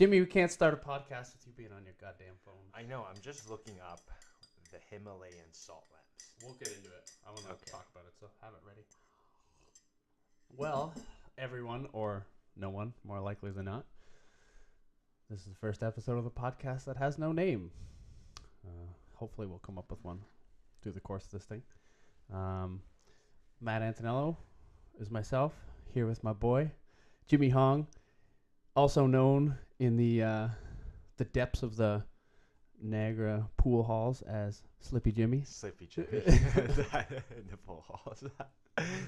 Jimmy, we can't start a podcast with you being on your goddamn phone. I know. I'm just looking up the Himalayan salt lamps. We'll get into it. I want to Okay. talk about it, so have it ready. Well, everyone, or no one, more likely than not, this is the first episode of the podcast that has no name. Hopefully we'll come up with one through the course of this thing. Matt Antonello is myself, here with my boy, Jimmy Hong, also known in the depths of the Niagara pool halls as Slippy Jimmy. Slippy Jimmy. In the pool halls.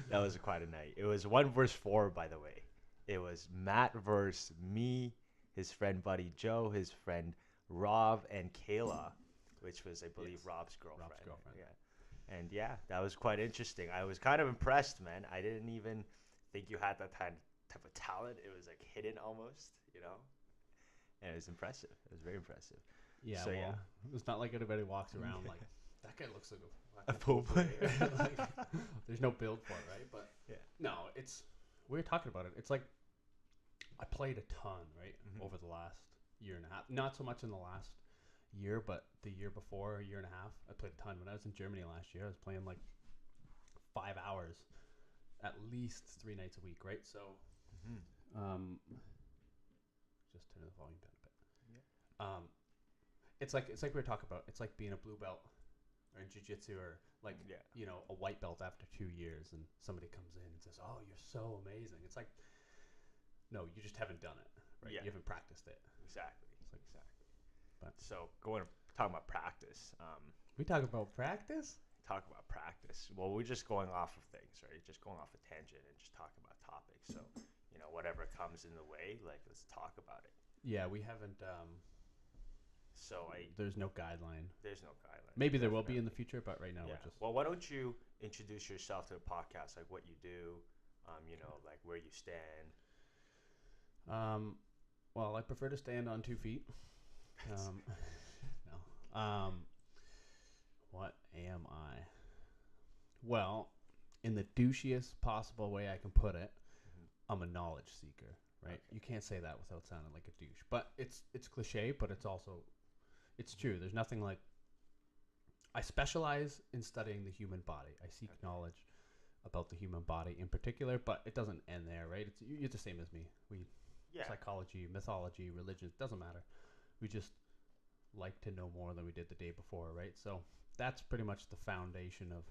That was quite a night. It was 1 versus 4, by the way. It was Matt versus me, his friend buddy Joe, his friend Rob, and Kayla, which was, I believe, Rob's girlfriend. Yeah. And yeah, that was quite interesting. I was kind of impressed, man. I didn't even think you had that type of talent. It was like hidden almost, you know? And it was impressive. It was very impressive. Yeah, So, well, yeah. it's not like everybody walks around like, that guy looks like A pool player. Like, there's no build for it, right? But Yeah. no, we were talking about it. It's like I played a ton, right, over the last year and a half. Not so much in the last year, but the year before, a year and a half, I played a ton. When I was in Germany last year, I was playing like 5 hours at least 3 nights a week, right? So, just turn the volume down a bit. Yeah. It's like we were talking about. It's like being a blue belt or in jiu-jitsu or like, you know, a white belt after 2 years and somebody comes in and says, oh, you're so amazing. It's like, no, you just haven't done it, right? Yeah. You haven't practiced it. Exactly. Exactly. But So talking about practice. we talk about practice? Well, we're just going off of things, right? Just going off a tangent and just talking about topics. So, you know, whatever comes in the way, like, let's talk about it. Yeah, we haven't. There's no guideline. There's no guideline. Maybe there will be in the future, but right now we're just. Well, why don't you introduce yourself to the podcast, like what you do, you know, like where you stand. Well, I prefer to stand on 2 feet. No. What am I? Well, in the douchiest possible way I can put it, I'm a knowledge seeker, right? Okay. You can't say that without sounding like a douche. But it's cliche, but it's true. There's nothing like. I specialize in studying the human body. I seek knowledge about the human body in particular, but it doesn't end there, right? You're the same as me. Psychology, mythology, religion, doesn't matter. We just like to know more than we did the day before, right? So that's pretty much the foundation of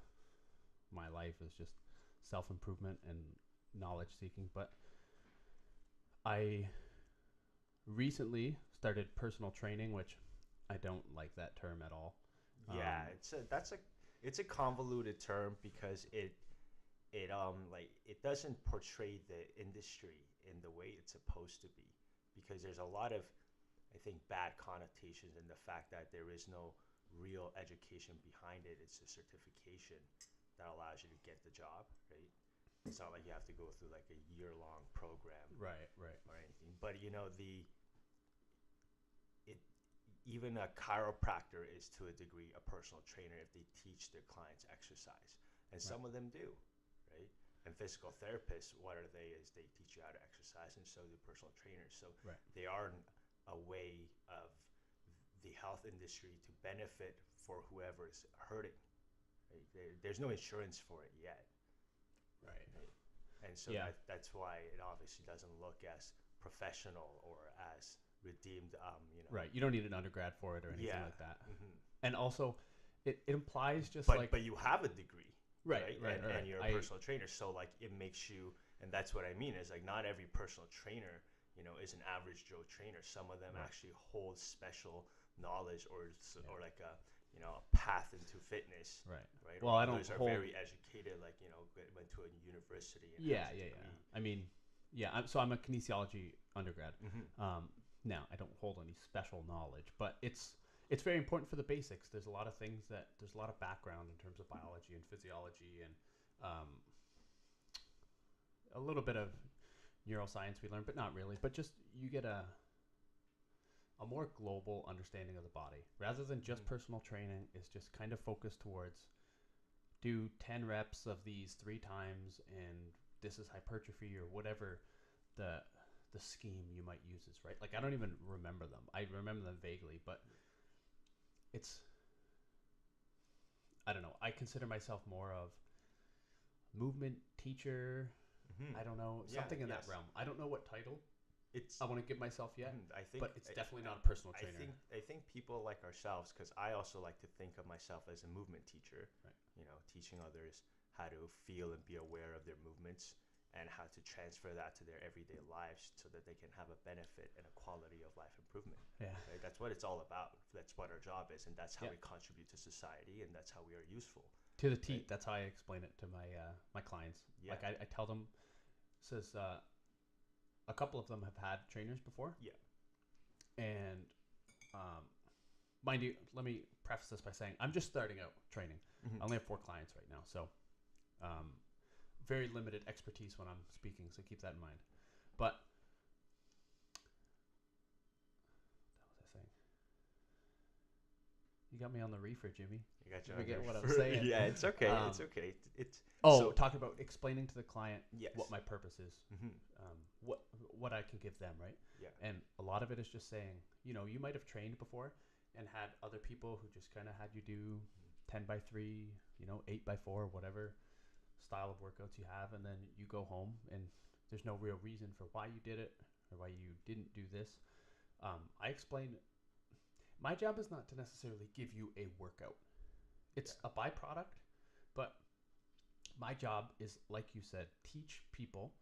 my life, is just self-improvement and knowledge seeking. But I recently started personal training, which I don't like that term at all. Yeah, it's a convoluted term because it doesn't portray the industry in the way it's supposed to be, because there's a lot of, I think, bad connotations in the fact that there is no real education behind it. It's a certification that allows you to get the job, right? It's not like you have to go through like a year-long program, right, or anything. But you know, even a chiropractor is to a degree a personal trainer if they teach their clients exercise, and some of them do, right? And physical therapists, what are they? Is they teach you how to exercise, and so do personal trainers. So they are a way of the health industry to benefit for whoever is hurting. Right? There's no insurance for it yet. Right. And so that's why it obviously doesn't look as professional or as redeemed. You know. Right. You don't need an undergrad for it or anything like that. And also, it implies just But you have a degree. Right. And you're a personal trainer, so like it makes you, and that's what I mean is like not every personal trainer, you know, is an average Joe trainer. Some of them actually hold special knowledge or like a, you know, a path into fitness. Right. Well, I don't are very educated, like, you know, went to a university. And I mean, I'm a kinesiology undergrad. Now I don't hold any special knowledge, but it's very important for the basics. There's a lot of background in terms of biology and physiology and a little bit of neuroscience we learn, but not really. But just you get a more global understanding of the body rather than just personal training. Is just kind of focused towards do 10 reps of these 3 times, and this is hypertrophy or whatever the the scheme you might use is right. Like I don't even remember them. I remember them vaguely, but it's I don't know. I consider myself more of movement teacher. Mm-hmm. I don't know, Yeah, something in that yes. realm. I don't know what title It's I want to give myself yet, I think, but it's I- definitely not a personal trainer. I think people like ourselves, because I also like to think of myself as a movement teacher. Right. You know, teaching others how to feel and be aware of their movements and how to transfer that to their everyday lives so that they can have a benefit and a quality of life improvement. Yeah. Right? That's what it's all about. That's what our job is, and that's how Yeah. we contribute to society, and that's how we are useful. To the T. Right. That's how I explain it to my my clients. Yeah. Like I tell them, says a couple of them have had trainers before. Yeah. And mind you, let me preface this by saying I'm just starting out training. Mhm. I only have 4 clients right now, so very limited expertise when I'm speaking. So keep that in mind. But what was I saying? You got me on the reefer, Jimmy. You got you Forget on what your I'm saying. Yeah, it's okay. It's Um, okay. It's Oh, so- talking about explaining to the client yes. what my purpose is, Mhm. what I can give them, right? Yeah. And a lot of it is just saying, you might have trained before and had other people who just kind of had you do 10x3, 8x4, whatever style of workouts you have, and then you go home and there's no real reason for why you did it or why you didn't do this. I explain my job is not to necessarily give you a workout. It's a byproduct, but my job is, like you said, teach people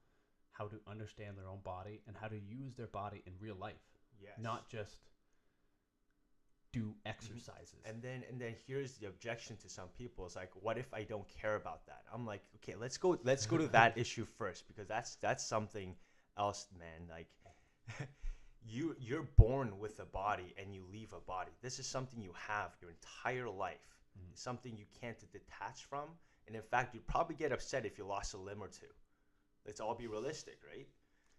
how to understand their own body and how to use their body in real life, Yes. not just do exercises. And then here's the objection to some people. It's like, what if I don't care about that? I'm like, okay, let's go to that issue first, because that's something else, man. Like you're born with a body and you leave a body. This is something you have your entire life. Mhm. It's something you can't detach from. And in fact, you'd probably get upset if you lost a limb or two. Let's all be realistic, right?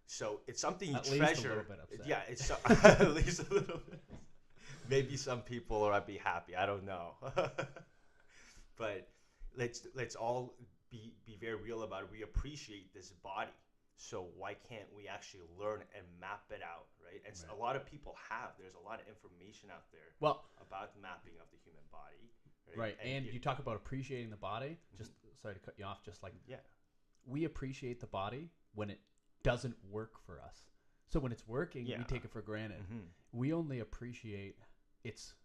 So it's something you At least treasure. a little bit upset. Yeah, it's at least a little bit. Maybe some people will be happy. I don't know. But let's all be very real about it. We appreciate this body. So why can't we actually learn and map it out, right? And Right. a lot of people have. There's a lot of information out there Well, about mapping of the human body. right. And you talk about appreciating the body. Just sorry to cut you off. Just like yeah. we appreciate the body when it doesn't work for us. So when it's working, Yeah. we take it for granted. Mm-hmm. We only appreciate its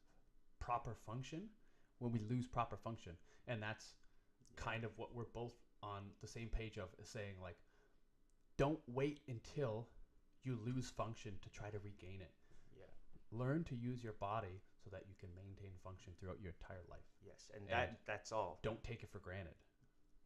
proper function when we lose proper function. And that's kind of what we're both on the same page of, is saying, like, don't wait until you lose function to try to regain it. Yeah. Learn to use your body so that you can maintain function throughout your entire life. Yes, and And that's all. Don't take it for granted.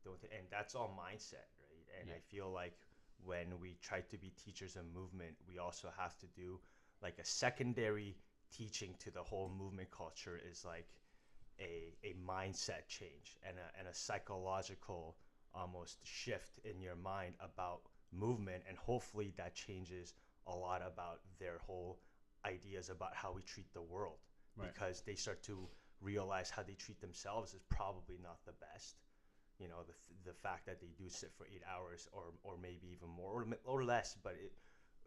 And that's all mindset, right? And Yeah. I feel like when we try to be teachers of movement, we also have to do like a secondary teaching to the whole movement culture is like a mindset change and a psychological almost shift in your mind about movement, and hopefully that changes a lot about their whole ideas about how we treat the world. Right. Because they start to realize how they treat themselves is probably not the best. The fact that they do sit for 8 hours or maybe even more or less, but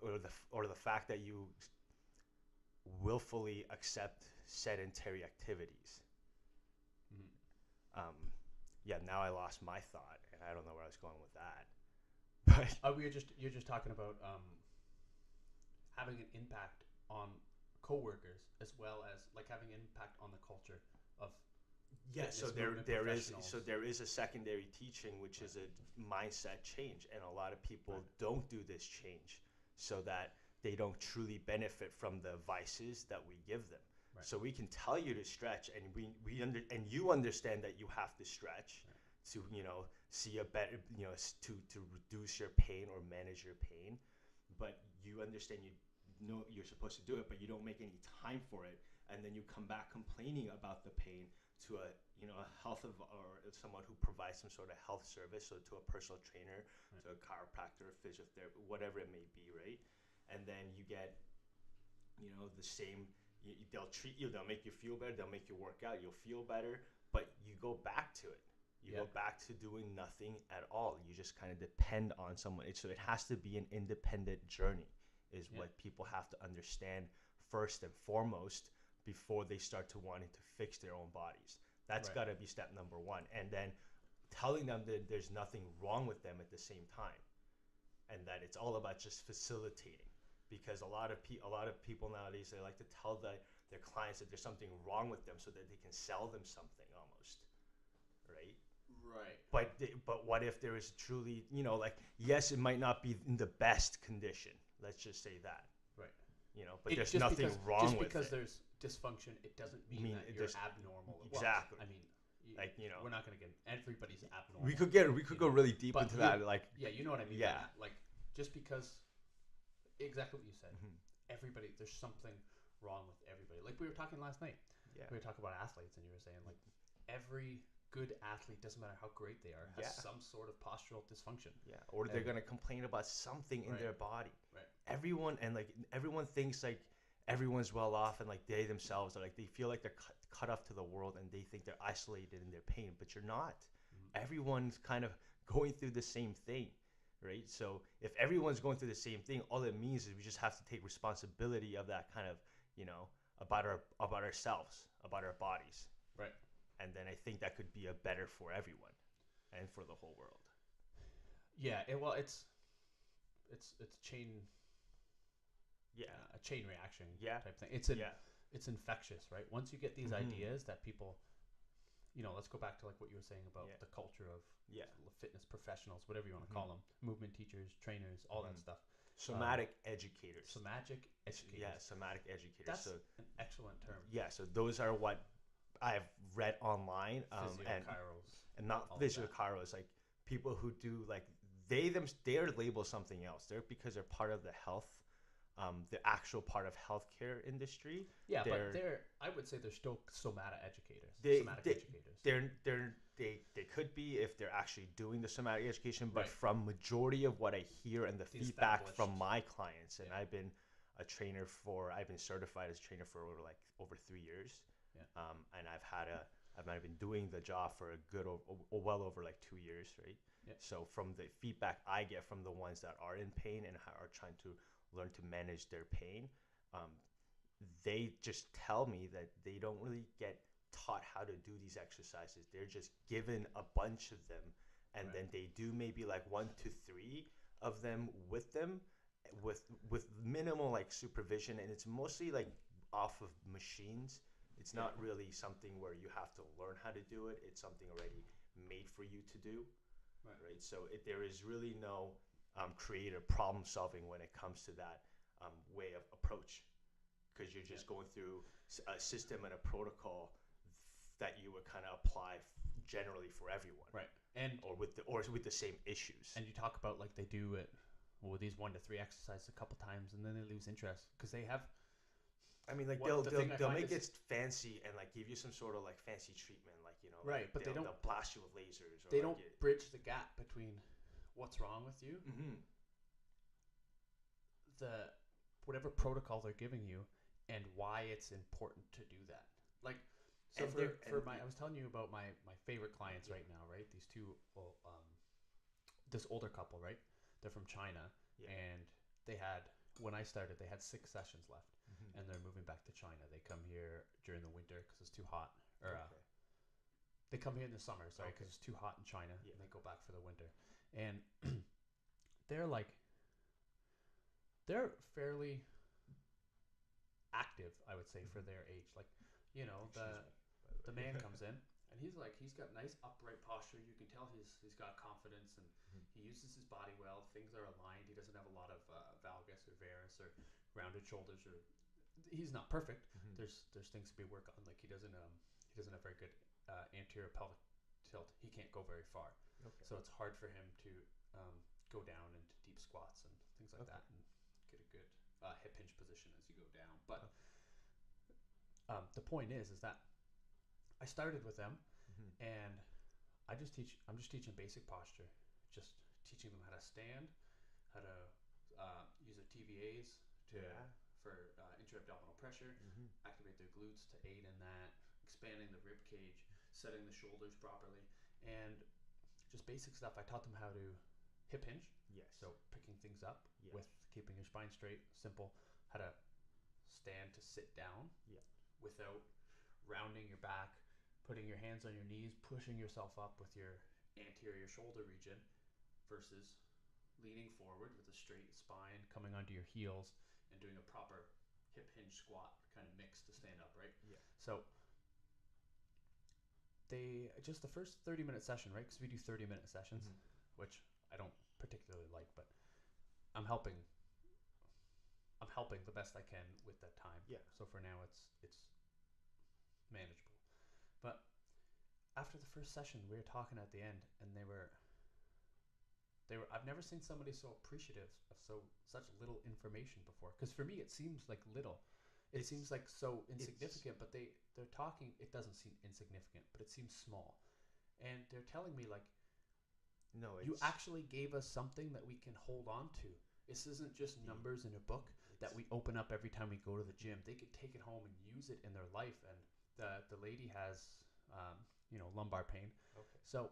or the fact that you willfully accept sedentary activities. Mhm. Yeah, now I lost my thought and I don't know where I was going with that. But You're just talking about having an impact on coworkers as well as like having an impact on the culture of yeah, so fitness movement there is professionals. a secondary teaching, which is a mindset change, and a lot of people don't do this change so that they don't truly benefit from the vices that we give them. Right. So we can tell you to stretch, and and you understand that you have to stretch to see a better to reduce your pain or manage your pain, but you understand you know you're supposed to do it, but you don't make any time for it, and then you come back complaining about the pain to a or someone who provides some sort of health service, so to a personal trainer, to a chiropractor, a physiotherapist, whatever it may be, right? And then you get the same. They'll treat you. They'll make you feel better. They'll make you work out. You'll feel better, but you go back to it. You go back to doing nothing at all. You just kind of depend on someone. So it has to be an independent journey. is Yeah. what people have to understand first and foremost before they start to wanting to fix their own bodies. That's Right. got to be step number one. And then telling them that there's nothing wrong with them at the same time, and that it's all about just facilitating. Because a lot of people nowadays, they like to tell their clients that there's something wrong with them so that they can sell them something almost, right? Right. But what if there is truly, like, yes, it might not be in the best condition. Let's just say that. Right. But there's nothing wrong just with because it. there's dysfunction, it doesn't mean that you're there's- abnormal. Exactly. Well, I mean, Like, we're not going to get everybody's abnormal. we could go really deep But into you- that. Like, Yeah, you know what I mean. Yeah. By that. Like, just because, exactly what you said. mhm. Everybody, there's something wrong with everybody. Like we were talking last night. Yeah. We were talking about athletes, and you were saying like every good athlete, doesn't matter how great they are, has Yeah. some sort of postural dysfunction. Yeah, or they're gonna complain about something in Right. their body. Right. Everyone thinks like everyone's well off, and like they themselves are like they feel like they're cut off to the world, and they think they're isolated in their pain, but you're not. Mhm. Everyone's kind of going through the same thing, right? So if everyone's going through the same thing, all it means is we just have to take responsibility of that kind of, about ourselves, about our bodies. Right. And then I think that could be a better for everyone and for the whole world. Yeah. Well, it's chain. Yeah. A chain reaction. Yeah. Type thing. Yeah. It's infectious, right? Once you get these Mhm. ideas that people, let's go back to like what you were saying about Yeah. the culture of Yeah. fitness professionals, whatever you want to Mhm. call them, movement teachers, trainers, all that Mhm. stuff. Somatic educators. Somatic educators. Yeah, somatic educators. That's So an excellent term. yeah, so those are what I've read online, and Physiokairos. not all of visual that. chiros, like people who do like they're labeled something else. They're because they're part of the health, the actual part of healthcare industry. Yeah, they're- but I would say they're still somatic educators. They- somatic they- educators. They could be if they're actually doing the somatic education, but Right. from majority of what I hear and the The feedback established- from my clients, and Yeah. I've been certified as a trainer for over 3 years. Yeah. And I've been doing the job for a good well over like 2 years, right? Yeah. So from the feedback I get from the ones that are in pain and are trying to learn to manage their pain, they just tell me that they don't really get taught how to do these exercises. They're just given a bunch of them, and Right. then they do maybe like 1 to 3 of them with minimal like supervision, and it's mostly like off of machines. It's not really something where you have to learn how to do it. It's something already made for you to do, right? So there is really no creative problem solving when it comes to that way of approach, because you're just going through a system and a protocol that you would kind of apply generally for everyone, Right. And or with the same issues. you talk about like they do it with these 1 to 3 exercises a couple times, and then they lose interest because they have. I mean, like the thing I they'll find make is- it fancy and like give you some sort of like fancy treatment, like Right, like, but they don't- they'll blast you with lasers. Or They like don't bridge the gap between what's wrong with you, Mm-hmm. the whatever protocol they're giving you, and why it's important to do that. Like, so And I was telling you about my favorite clients right now, right? These two, this older couple, right? They're from China, Yeah. and when I started, they had 6 sessions left, Mm-hmm. and they're moving back to China. They come here during the winter because it's too hot, or Okay. they come here in the summer, sorry, because Okay. it's too hot in China, Yeah. and they go back for the winter. And they're fairly active, I would say, for their age. Like, the man comes in, and he's got nice upright posture. You can tell he's got confidence, and he uses his body well. Things are aligned. He doesn't have a lot of valgus or varus or rounded shoulders. Or he's not perfect. Mhm. There's things to be worked on. Like he doesn't have very good anterior pelvic tilt. He can't go very far. Okay. So it's hard for him to go down into deep squats and things like Okay. that, and get a good hip hinge position as you go down. But the point is that I started with them, Mhm. and I'm just teaching basic posture, just teaching them how to stand, how to use their TVAs for intra-abdominal pressure, Mhm. activate their glutes to aid in that, expanding the rib cage, setting the shoulders properly, and just basic stuff. I taught them how to hip hinge. Yes. So picking things up Yeah. with keeping your spine straight, simple. How to stand to sit down Yeah. without rounding your back, putting your hands on your knees, pushing yourself up with your anterior shoulder region versus leaning forward with a straight spine, coming onto your heels, and doing a proper hip hinge squat kind of mix to stand up, right? Yeah. So they just the first 30-minute session, right? Because we do 30-minute sessions, which I don't particularly like, but I'm helping the best I can with that time. Yeah. So for now, it's manageable. But after the first session, we were talking at the end, and they were. I've never seen somebody so appreciative of such little information before. Because for me, it seems like little. It seems like so insignificant, but they're talking. It doesn't seem insignificant, but it seems small. And they're telling me like, no, you actually gave us something that we can hold on to. This isn't just numbers in a book that we open up every time we go to the gym. They could take it home and use it in their life. And the lady has, lumbar pain. Okay. So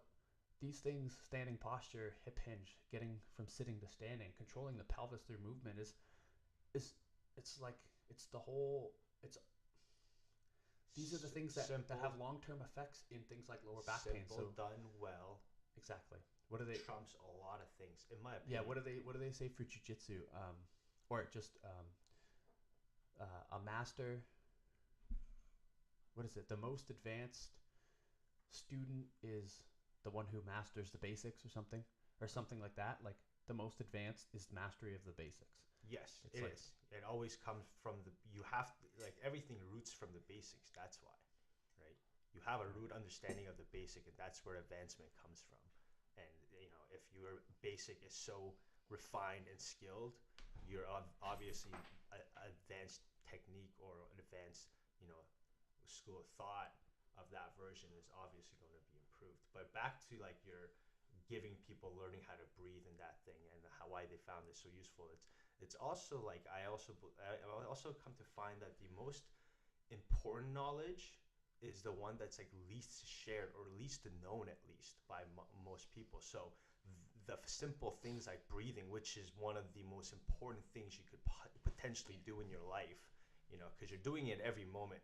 these things, standing posture, hip hinge, getting from sitting to standing, controlling the pelvis through movement it's the whole. These are the things that have long-term effects in things like lower back pain. So done well. Exactly. What do they trumps a lot of things in my opinion. Yeah. What do they say for jiu-jitsu? Or just a master. What is it? The most advanced student is the one who masters the basics, or something like that. Like the most advanced is mastery of the basics. Yes, it is. It always comes from you have to, like, everything roots from the basics. That's why, right? You have a root understanding of the basic, and that's where advancement comes from. And if your basic is so refined and skilled, your obviously advanced technique or an advanced school of thought of that version is obviously going to be improved. But back to like your giving people learning how to breathe and that thing, and why they found this so useful. It's also like I also come to find that the most important knowledge is the one that's like least shared, or least known, at least by most people. So the simple things like breathing, which is one of the most important things you could potentially do in your life, because you're doing it every moment,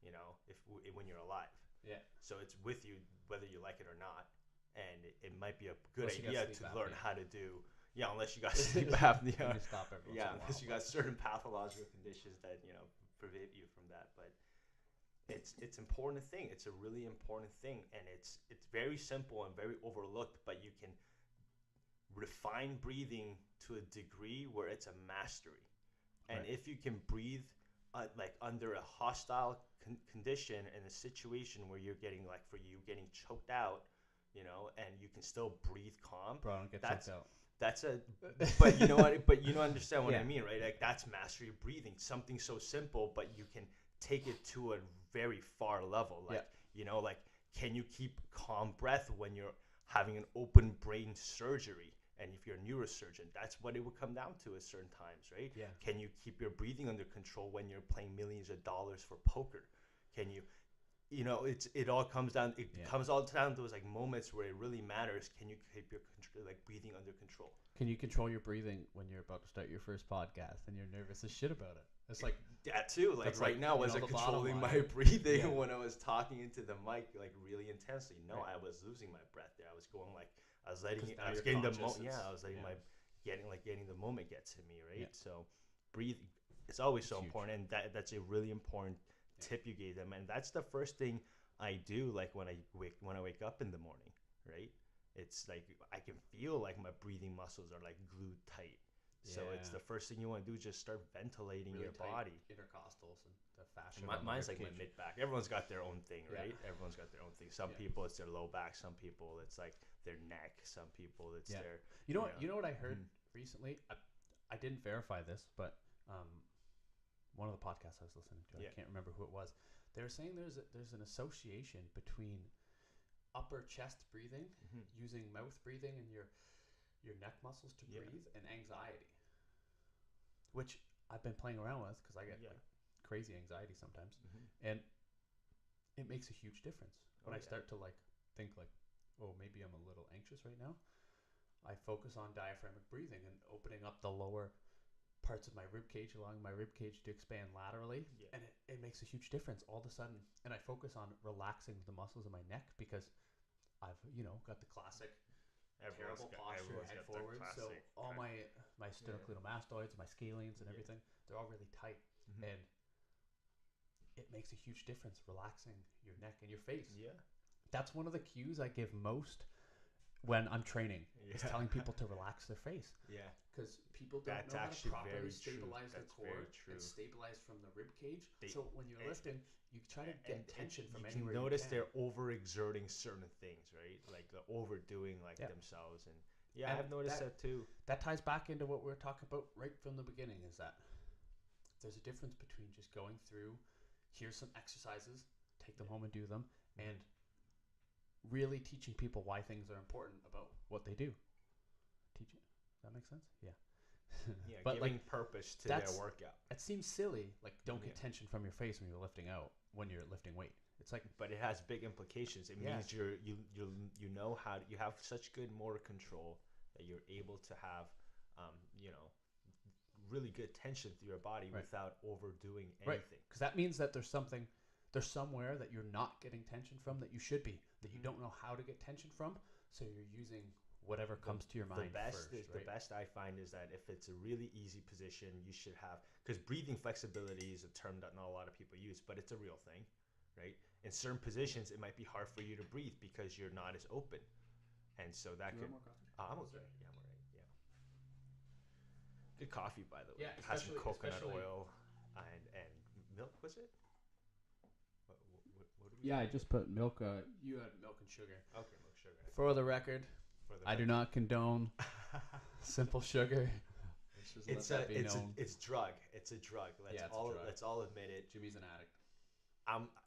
when you're alive. Yeah. So it's with you whether you like it or not, and it might be a good idea to learn how to do. Yeah, unless you got sleep apnea. You stop every once in a while, unless you got certain pathological conditions that prevent you from that. But it's important thing. It's a really important thing, and it's very simple and very overlooked. But you can refine breathing to a degree where it's a mastery. And if you can breathe like under a hostile condition, in a situation where you're getting, like for you, getting choked out, and you can still breathe calm. Bro, I don't get choked out. But you know what? But understand what I mean, right? Like that's mastery of breathing. Something so simple, but you can take it to a very far level. Like like, can you keep calm breath when you're having an open brain surgery? And if you're a neurosurgeon, that's what it would come down to at certain times, right? Yeah. Can you keep your breathing under control when you're playing millions of dollars for poker? Can you? It all comes down. It comes all down to those like moments where it really matters. Can you keep your breathing under control? Can you control your breathing when you're about to start your first podcast and you're nervous as shit about it? It's like that too. Like right now, was I controlling my breathing when I was talking into the mic like really intensely? No, I was losing my breath there. I was going like I was letting I was getting the moment. Yeah, I was letting my getting the moment get to me, right? So breathing, it's always so important, and that's a really important tip you gave them. And that's the first thing I do, like when I wake up in the morning, right? It's like I can feel like my breathing muscles are like glued tight. So it's the first thing you want to do is just start ventilating really your body. Intercostals and the fascia. Mine's like my mid back. Everyone's got their own thing, right? Everyone's got their own thing. Some people it's their low back. Some people it's like their neck. Some people it's their. You know what I heard recently? I didn't verify this, but one of the podcasts I was listening to, I can't remember who it was. They were saying there's an association between upper chest breathing, using mouth breathing and your neck muscles to breathe, and anxiety, which I've been playing around with because I get like crazy anxiety sometimes, and it makes a huge difference when I start to like think like, oh, maybe I'm a little anxious right now. I focus on diaphragmatic breathing and opening up the lower parts of my rib cage, allowing my rib cage to expand laterally, and it makes a huge difference all of a sudden. And I focus on relaxing the muscles of my neck because I've got the classic terrible posture, head forward. So all my sternocleidomastoids, my scalenes, and everything, they're all really tight, and it makes a huge difference relaxing your neck and your face. Yeah, that's one of the cues I give most when I'm training. Is telling people to relax their face. Yeah. Because people don't know how to properly stabilize their core and stabilize from the rib cage. So when you're lifting, you try to get tension from anywhere. You notice they're overexerting certain things, right? Like the overdoing themselves. And I've noticed that too. That ties back into what we were talking about right from the beginning, is that there's a difference between just going through, here's some exercises, take them home and do them, and really teaching people why things are important about what they do. Teach it. Does that make sense? Yeah. But giving purpose to their workout. It seems silly. Like, don't get tension from your face when you're lifting out, when you're lifting weight. It's like, but it has big implications. It means you know how you have such good motor control that you're able to have, really good tension through your body without overdoing anything. Right. Because that means that there's somewhere that you're not getting tension from that you should be, that you don't know how to get tension from. So you're using whatever comes to your mind first. The best I find is that if it's a really easy position, you should have, because breathing flexibility is a term that not a lot of people use, but it's a real thing, right? In certain positions, it might be hard for you to breathe because you're not as open. And so that could... more coffee? I'm okay. Yeah, I'm all right. Yeah. Good coffee, by the way. Yeah, it has some coconut oil and milk, was it? I just put milk. You had milk and sugar. Okay, milk, sugar. For the record, I do not condone simple sugar. It's drug. It's a drug. Let's all admit it. Jimmy's an addict.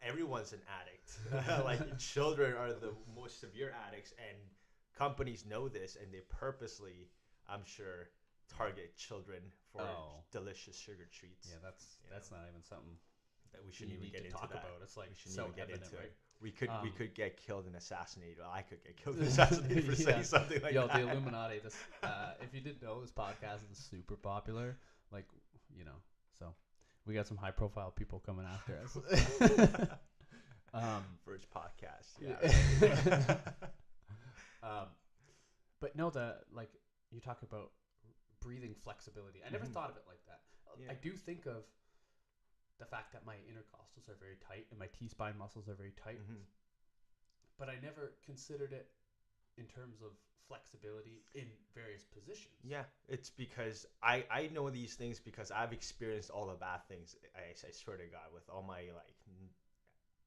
Everyone's an addict. Like, children are the most severe addicts, and companies know this, and they purposely, I'm sure, target children for delicious sugar treats. Yeah, that's not even something that we shouldn't even get into talk about. It's like, we shouldn't even get into it. We could get killed and assassinated. Well, I could get killed and assassinated for saying something like that. The Illuminati. This, if you didn't know, this podcast is super popular. Like, so we got some high profile people coming after us. First podcast. Yeah. But no, you talk about breathing flexibility. I never thought of it like that. Yeah. I do think of the fact that my intercostals are very tight and my T-spine muscles are very tight. But I never considered it in terms of flexibility in various positions. Yeah, it's because I know these things because I've experienced all the bad things. I swear to God, with all my,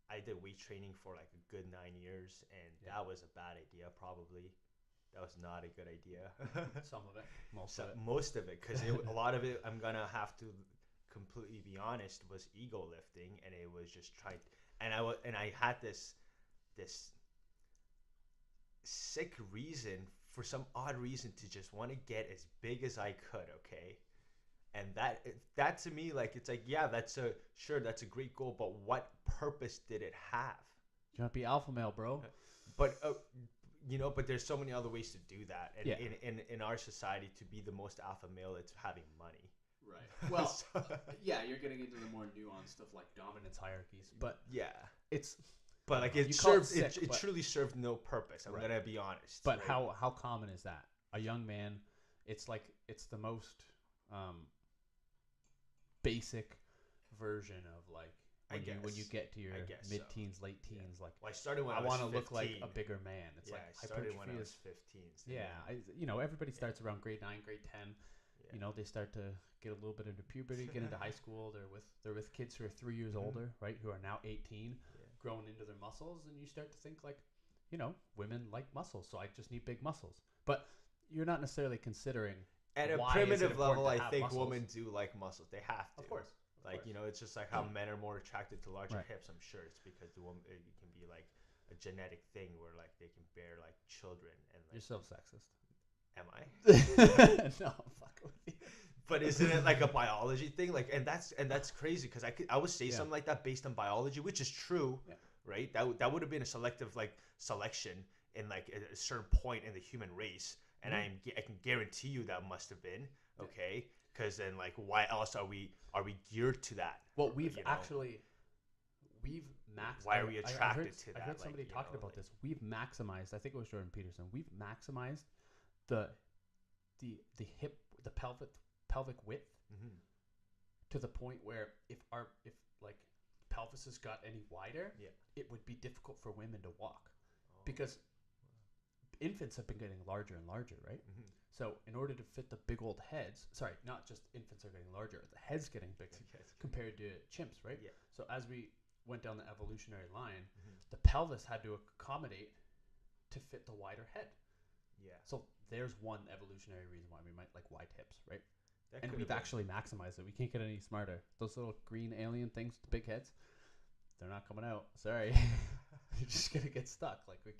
I did weight training for like a good 9 years, and that was a bad idea probably. That was not a good idea. Some of it. Most of it, because a lot of it, I'm going to have to completely be honest, was ego lifting, and it was just trying, and I had this sick reason, for some odd reason, to just want to get as big as I could, okay? And that to me, it's like, yeah, that's a great goal, but what purpose did it have? You want to be alpha male, bro? But but there's so many other ways to do that, and in our society, to be the most alpha male, it's having money. Right. Well, you're getting into the more nuanced stuff like dominance hierarchies, but it truly served no purpose. I'm gonna be honest. But how common is that? A young man, it's the most basic version of when you get to your mid-teens, late teens, I started when I want to 15. look like a bigger man. It's I started when I was 15. Yeah, everybody starts around grade 9, grade 10. Yeah. They start to get a little bit into puberty, get into high school. They're with kids who are 3 years older, right? Who are now 18, growing into their muscles, and you start to think women like muscles, so I just need big muscles. But you're not necessarily considering. At a primitive level, I think women do like muscles. They have to. Of course. It's just like how men are more attracted to larger hips. I'm sure it's because the woman, it can be like a genetic thing where they can bear children and You're so sexist. Am I? No, fuck with you. But isn't it like a biology thing? And that's crazy, because I would say something like that based on biology, which is true, right? That would have been a selective selection in a certain point in the human race, and I can guarantee you that must have been okay. Because then, like, why else are we geared to that? Well, we've maxed. Why are we attracted to that? I heard somebody talking about this. We've maximized. I think it was Jordan Peterson. We've maximized the hip, the pelvic width to the point where if like pelvis has got any wider, it would be difficult for women to walk because infants have been getting larger and larger, right? So in order to fit the big old heads, sorry, not just infants are getting larger, the head's getting bigger compared to chimps, right? Yeah. So as we went down the evolutionary line, the pelvis had to accommodate to fit the wider head. Yeah. So there's one evolutionary reason why we might like wide hips, right? That and we've actually maximized it. We can't get any smarter. Those little green alien things with the big heads, they're not coming out. Sorry. You're just gonna get stuck. Like we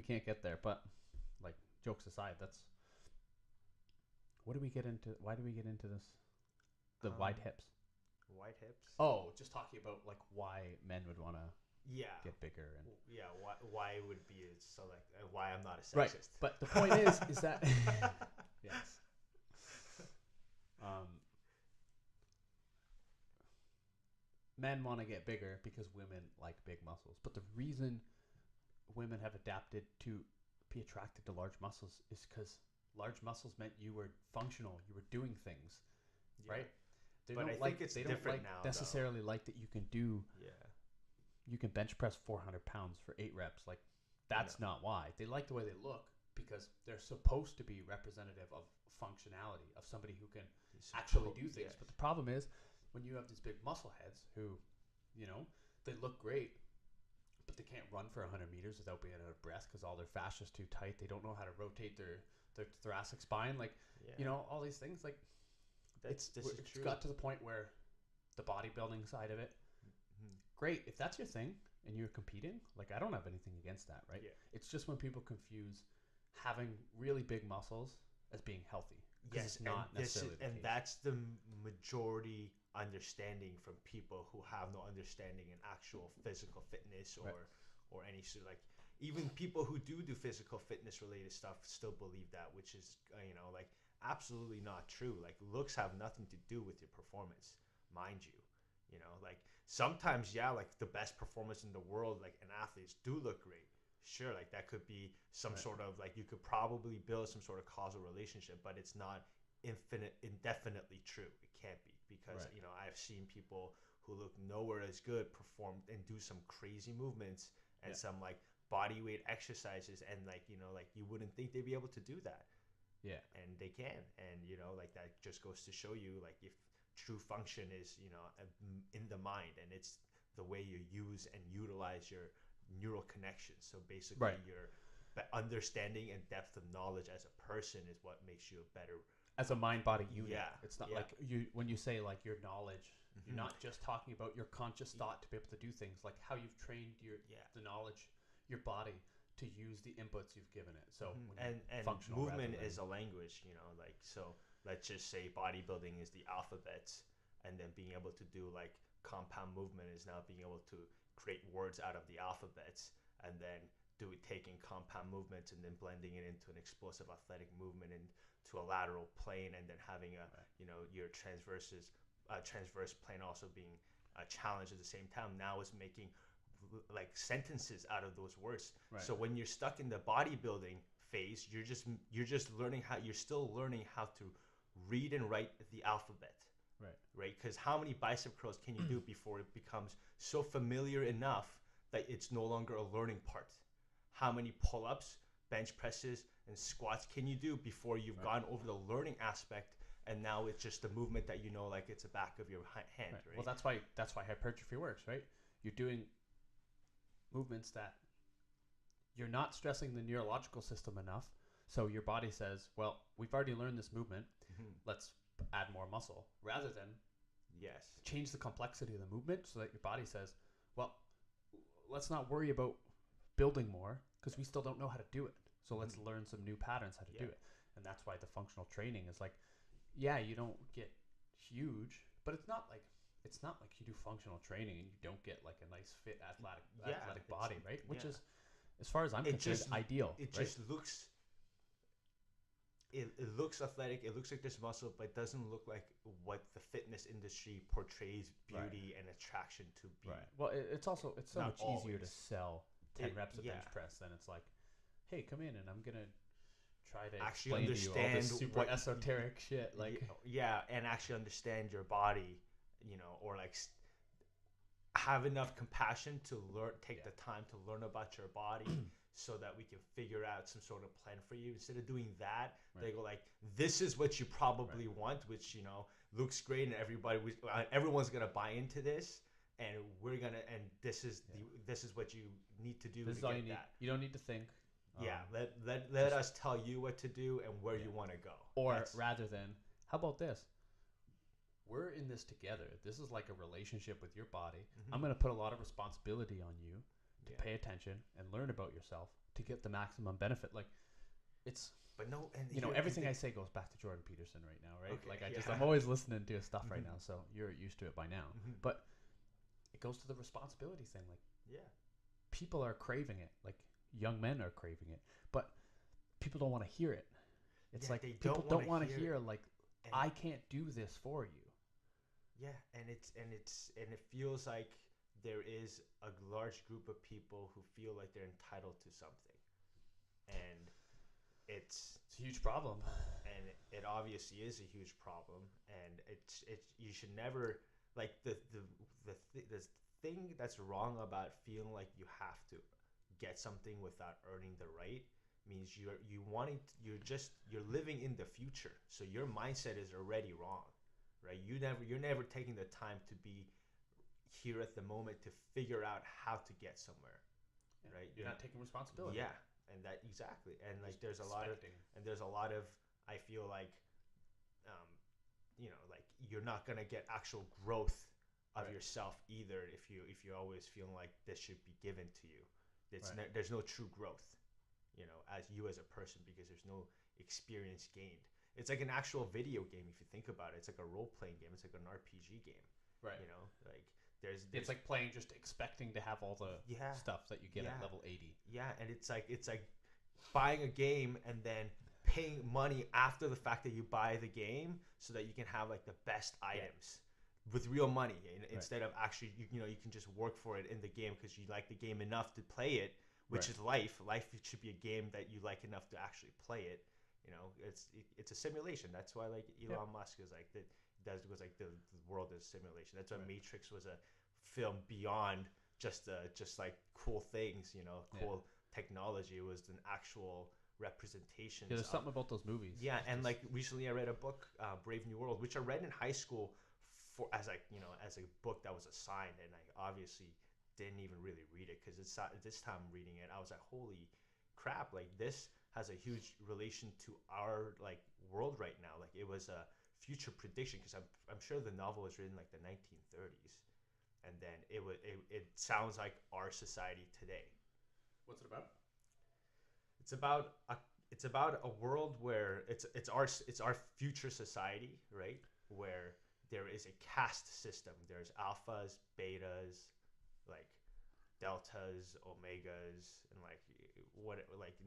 can't get there. But like jokes aside, that's why do we get into this? The wide hips. Wide hips? Oh, just talking about like why men would want to get bigger and why it would be so like why I'm not a sexist. Right. But the point is that yes. Men want to get bigger because women like big muscles. But the reason women have adapted to be attracted to large muscles is because large muscles meant you were functional, you were doing things, right? They but don't I think it's different now. Necessarily like that you can do. Yeah. You can bench press 400 pounds for 8 reps. Like that's not why they like the way they look because they're supposed to be representative of functionality of somebody who can actually do things. But the problem is when you have these big muscle heads who, they look great, but they can't run for 100 meters without being out of breath because all their fascia's too tight. They don't know how to rotate their thoracic spine. Like, all these things. Like, it's got to the point where the bodybuilding side of it, great. If that's your thing and you're competing, like, I don't have anything against that, right? Yeah. It's just when people confuse having really big muscles as being healthy. Yes, it's not necessarily the case. That's the majority understanding from people who have no understanding in actual physical fitness or any sort of, like, even people who do physical fitness related stuff still believe that, which is like absolutely not true. Like, looks have nothing to do with your performance, mind you. Like sometimes like the best performance in the world, like, and athletes do look great. Sure, like that could be some sort of, like, you could probably build some sort of causal relationship, but it's not indefinitely true. It can't be because I've seen people who look nowhere as good perform and do some crazy movements and some like body weight exercises, and like like you wouldn't think they'd be able to do that. Yeah, and they can, and like that just goes to show you, like, if true function is in the mind, and it's the way you use and utilize your neural connections. So basically your understanding and depth of knowledge as a person is what makes you a better as a mind-body unit. It's not like when you say like your knowledge, you're not just talking about your conscious thought to be able to do things, like how you've trained the knowledge, your body to use the inputs you've given it. So and movement is a language, like, so let's just say bodybuilding is the alphabet, and then being able to do like compound movement is now being able to create words out of the alphabets, and then taking compound movements and then blending it into an explosive athletic movement into a lateral plane, and then having a your transverse plane also being challenged at the same time. Now is making like sentences out of those words. So when you're stuck in the bodybuilding phase, you're just learning you're still learning how to read and write the alphabet. Right? Because how many bicep curls can you do before it becomes so familiar enough that it's no longer a learning part? How many pull-ups, bench presses, and squats can you do before you've gone over the learning aspect, and now it's just a movement that like it's the back of your hand, right? Well, that's why hypertrophy works, right? You're doing movements that you're not stressing the neurological system enough, so your body says, well, we've already learned this movement, let's add more muscle, rather than change the complexity of the movement so that your body says, well, let's not worry about building more because we still don't know how to do it, so let's learn some new patterns how to do it. And that's why the functional training is like, you don't get huge, but it's not like you do functional training and you don't get like a nice fit athletic body, right? Which is, as far as I'm concerned, ideal. It just looks it looks athletic, it looks like there's muscle, but it doesn't look like what the fitness industry portrays beauty and attraction to be. Right. Well, it's so Not much easier to always. sell 10 reps of Yeah. bench press than it's like, hey, come in and I'm gonna try to Actually explain to you all understand this super what esoteric shit. Like, yeah, and actually understand your body, or like have enough compassion to take the time to learn about your body so that we can figure out some sort of plan for you. Instead of doing that, they go like, this is what you probably want, which looks great, and everyone's gonna buy into this, and this is what you need to do this to is all get you need. that. You don't need to think. Yeah, let us tell you what to do and where you want to go. Or rather than, how about this? We're in this together. This is like a relationship with your body. I'm going to put a lot of responsibility on you to pay attention and learn about yourself to get the maximum benefit. Like, it's, but no, and everything I say goes back to Jordan Peterson right now, right? Okay, like, I'm always listening to his stuff right now, so you're used to it by now. But it goes to the responsibility thing. Like, people are craving it. Like, young men are craving it, but people don't want to hear it. It's like people don't want to hear like, I can't do this for you. Yeah, and it feels like there is a large group of people who feel like they're entitled to something, and it's a huge problem. And it obviously is a huge problem, and it's you should never like the thing that's wrong about feeling like you have to get something without earning the right means you're living in the future, so your mindset is already wrong, right? You're never taking the time to be here at the moment to figure out how to get somewhere, right? You're not taking responsibility. Yeah, and that exactly, and like there's a lot of I feel like like you're not gonna get actual growth of yourself either if you're always feeling like this should be given to you. There's no true growth, as you as a person, because there's no experience gained. It's like an actual video game if you think about it. It's like a role-playing game. It's like an RPG game, right? Like there's it's like playing just expecting to have all the stuff that you get at level 80. Yeah, and it's like buying a game and then paying money after the fact that you buy the game so that you can have like the best items with real money, instead of actually you can just work for it in the game because you like the game enough to play it, which is life. Should be a game that you like enough to actually play it. It's a simulation. That's why like Elon Musk is like the world is a simulation. That's why Matrix was a film beyond just like cool things, cool technology. It was an actual representation. There's something about those movies. Yeah, and like recently I read a book, Brave New World, which I read in high school as a book that was assigned, and I obviously didn't even really read it because this time reading it, I was like, holy crap! Like this has a huge relation to our like world right now. Like it was a future prediction because I'm sure the novel was written like the 1930s, and then it sounds like our society today. What's it about? It's about a world where it's our future society, right? Where there is a caste system. There's alphas, betas, like deltas, omegas, and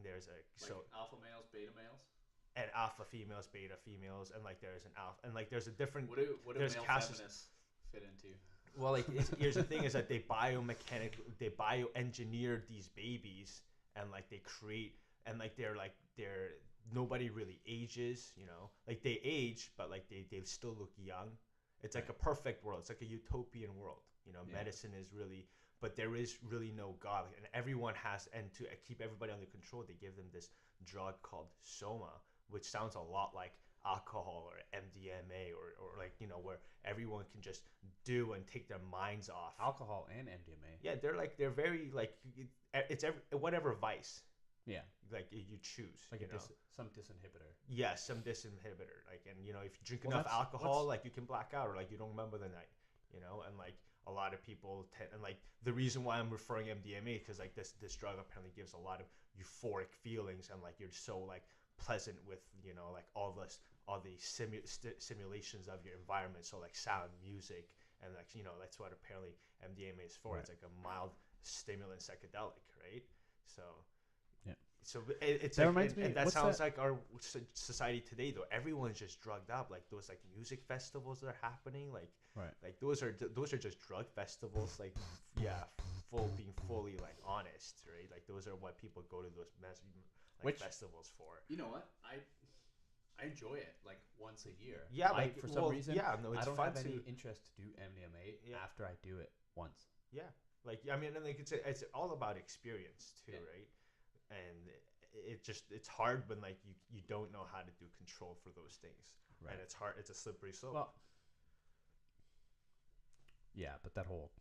there's alpha males, beta males, and alpha females, beta females, and like there's an alpha, and like there's a different. What do male feminists fit into? Well, like here's the thing: is that they bioengineer these babies, and like they create, and like they're nobody really ages, like they age, but like they still look young. It's like a perfect world. It's like a utopian world. Medicine is really, but there is really no God, and everyone has, and to keep everybody under control, they give them this drug called soma, which sounds a lot like alcohol or MDMA or like where everyone can just do and take their minds off. Alcohol and MDMA. Yeah, they're very like it's whatever vice. Yeah, like you choose like some disinhibitor. Yeah, some disinhibitor. Like, and if you drink enough alcohol, like you can black out or like you don't remember the night. And like a lot of people and like the reason why I'm referring MDMA because like this drug apparently gives a lot of euphoric feelings and like you're so like pleasant with like all the simulations of your environment, so like sound, music, and like that's what apparently MDMA is for. Right. It's like a mild stimulant psychedelic, right? So So it's That like, reminds me, and that what's sounds that? like our society today, though. Everyone's just drugged up. Like those like music festivals that are happening, Right. like those are just drug festivals. Like yeah, being fully like honest, right? Like those are what people go to those Which- festivals for. You know what? I enjoy it like once a year. Yeah, I, like for some reason, yeah, no, it's I don't fun have any to interest to do MDMA Yeah. after I do it once. yeah, like I mean, and like it's all about experience too, Yeah. right? And it's hard when like you don't know how to do control for those things, Right. and it's hard. It's a slippery slope. Well, yeah, but that whole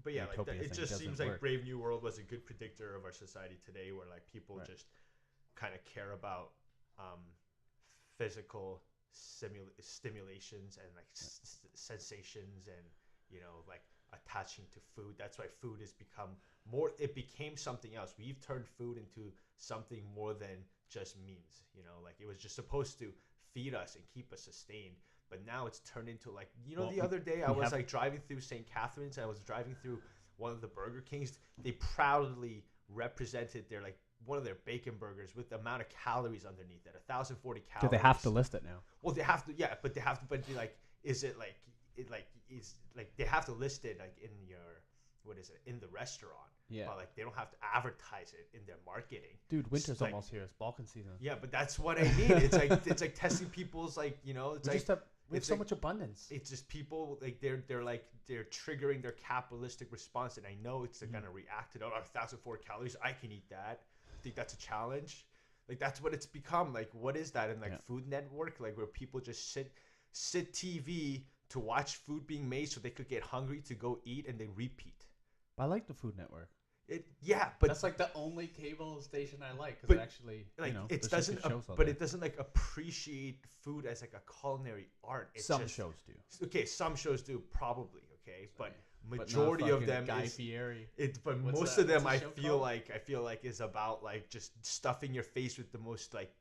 But yeah, like utopia it thing just doesn't seems like work. Brave New World was a good predictor of our society today, where like people Right. just kind of care about physical stimulations and like sensations, and like attaching to food. That's why food has become more. It became something else. We've turned food into something more than just means. Like it was just supposed to feed us and keep us sustained. But now it's turned into like Well, the other day I we was have- like driving through St. Catharines, and I was driving through one of the Burger Kings. They proudly represented their like one of their bacon burgers with the amount of calories underneath it, 1,040 do calories. they have to list it now? Well, they have to, yeah, but they have to. But like, is it like is like they have to list it like in your what is it in the restaurant? Yeah. But like they don't have to advertise it in their marketing. Dude, winter's like- almost here. It's Balkan season. Yeah, but that's what I mean. It's like testing people's like it's We like just have we have it's so like- much abundance. it's just people like they're triggering their capitalistic response, and I know it's gonna react to 1,004 calories. I can eat that. I think that's a challenge. Like that's what it's become. Like what is that in like Yeah. Food Network? Like where people just sit TV to watch food being made so they could get hungry to go eat and they repeat. I like the Food Network. But That's like the only cable station I like because But, it actually, like there's it some doesn't good shows out but there. it doesn't like appreciate food as like a culinary art. It Some just, shows do. okay, some shows do probably, okay, but But not majority of fucking them Guy is Fieri. but What's most that- of them what's I the show feel called? like is about like just stuffing your face with the most like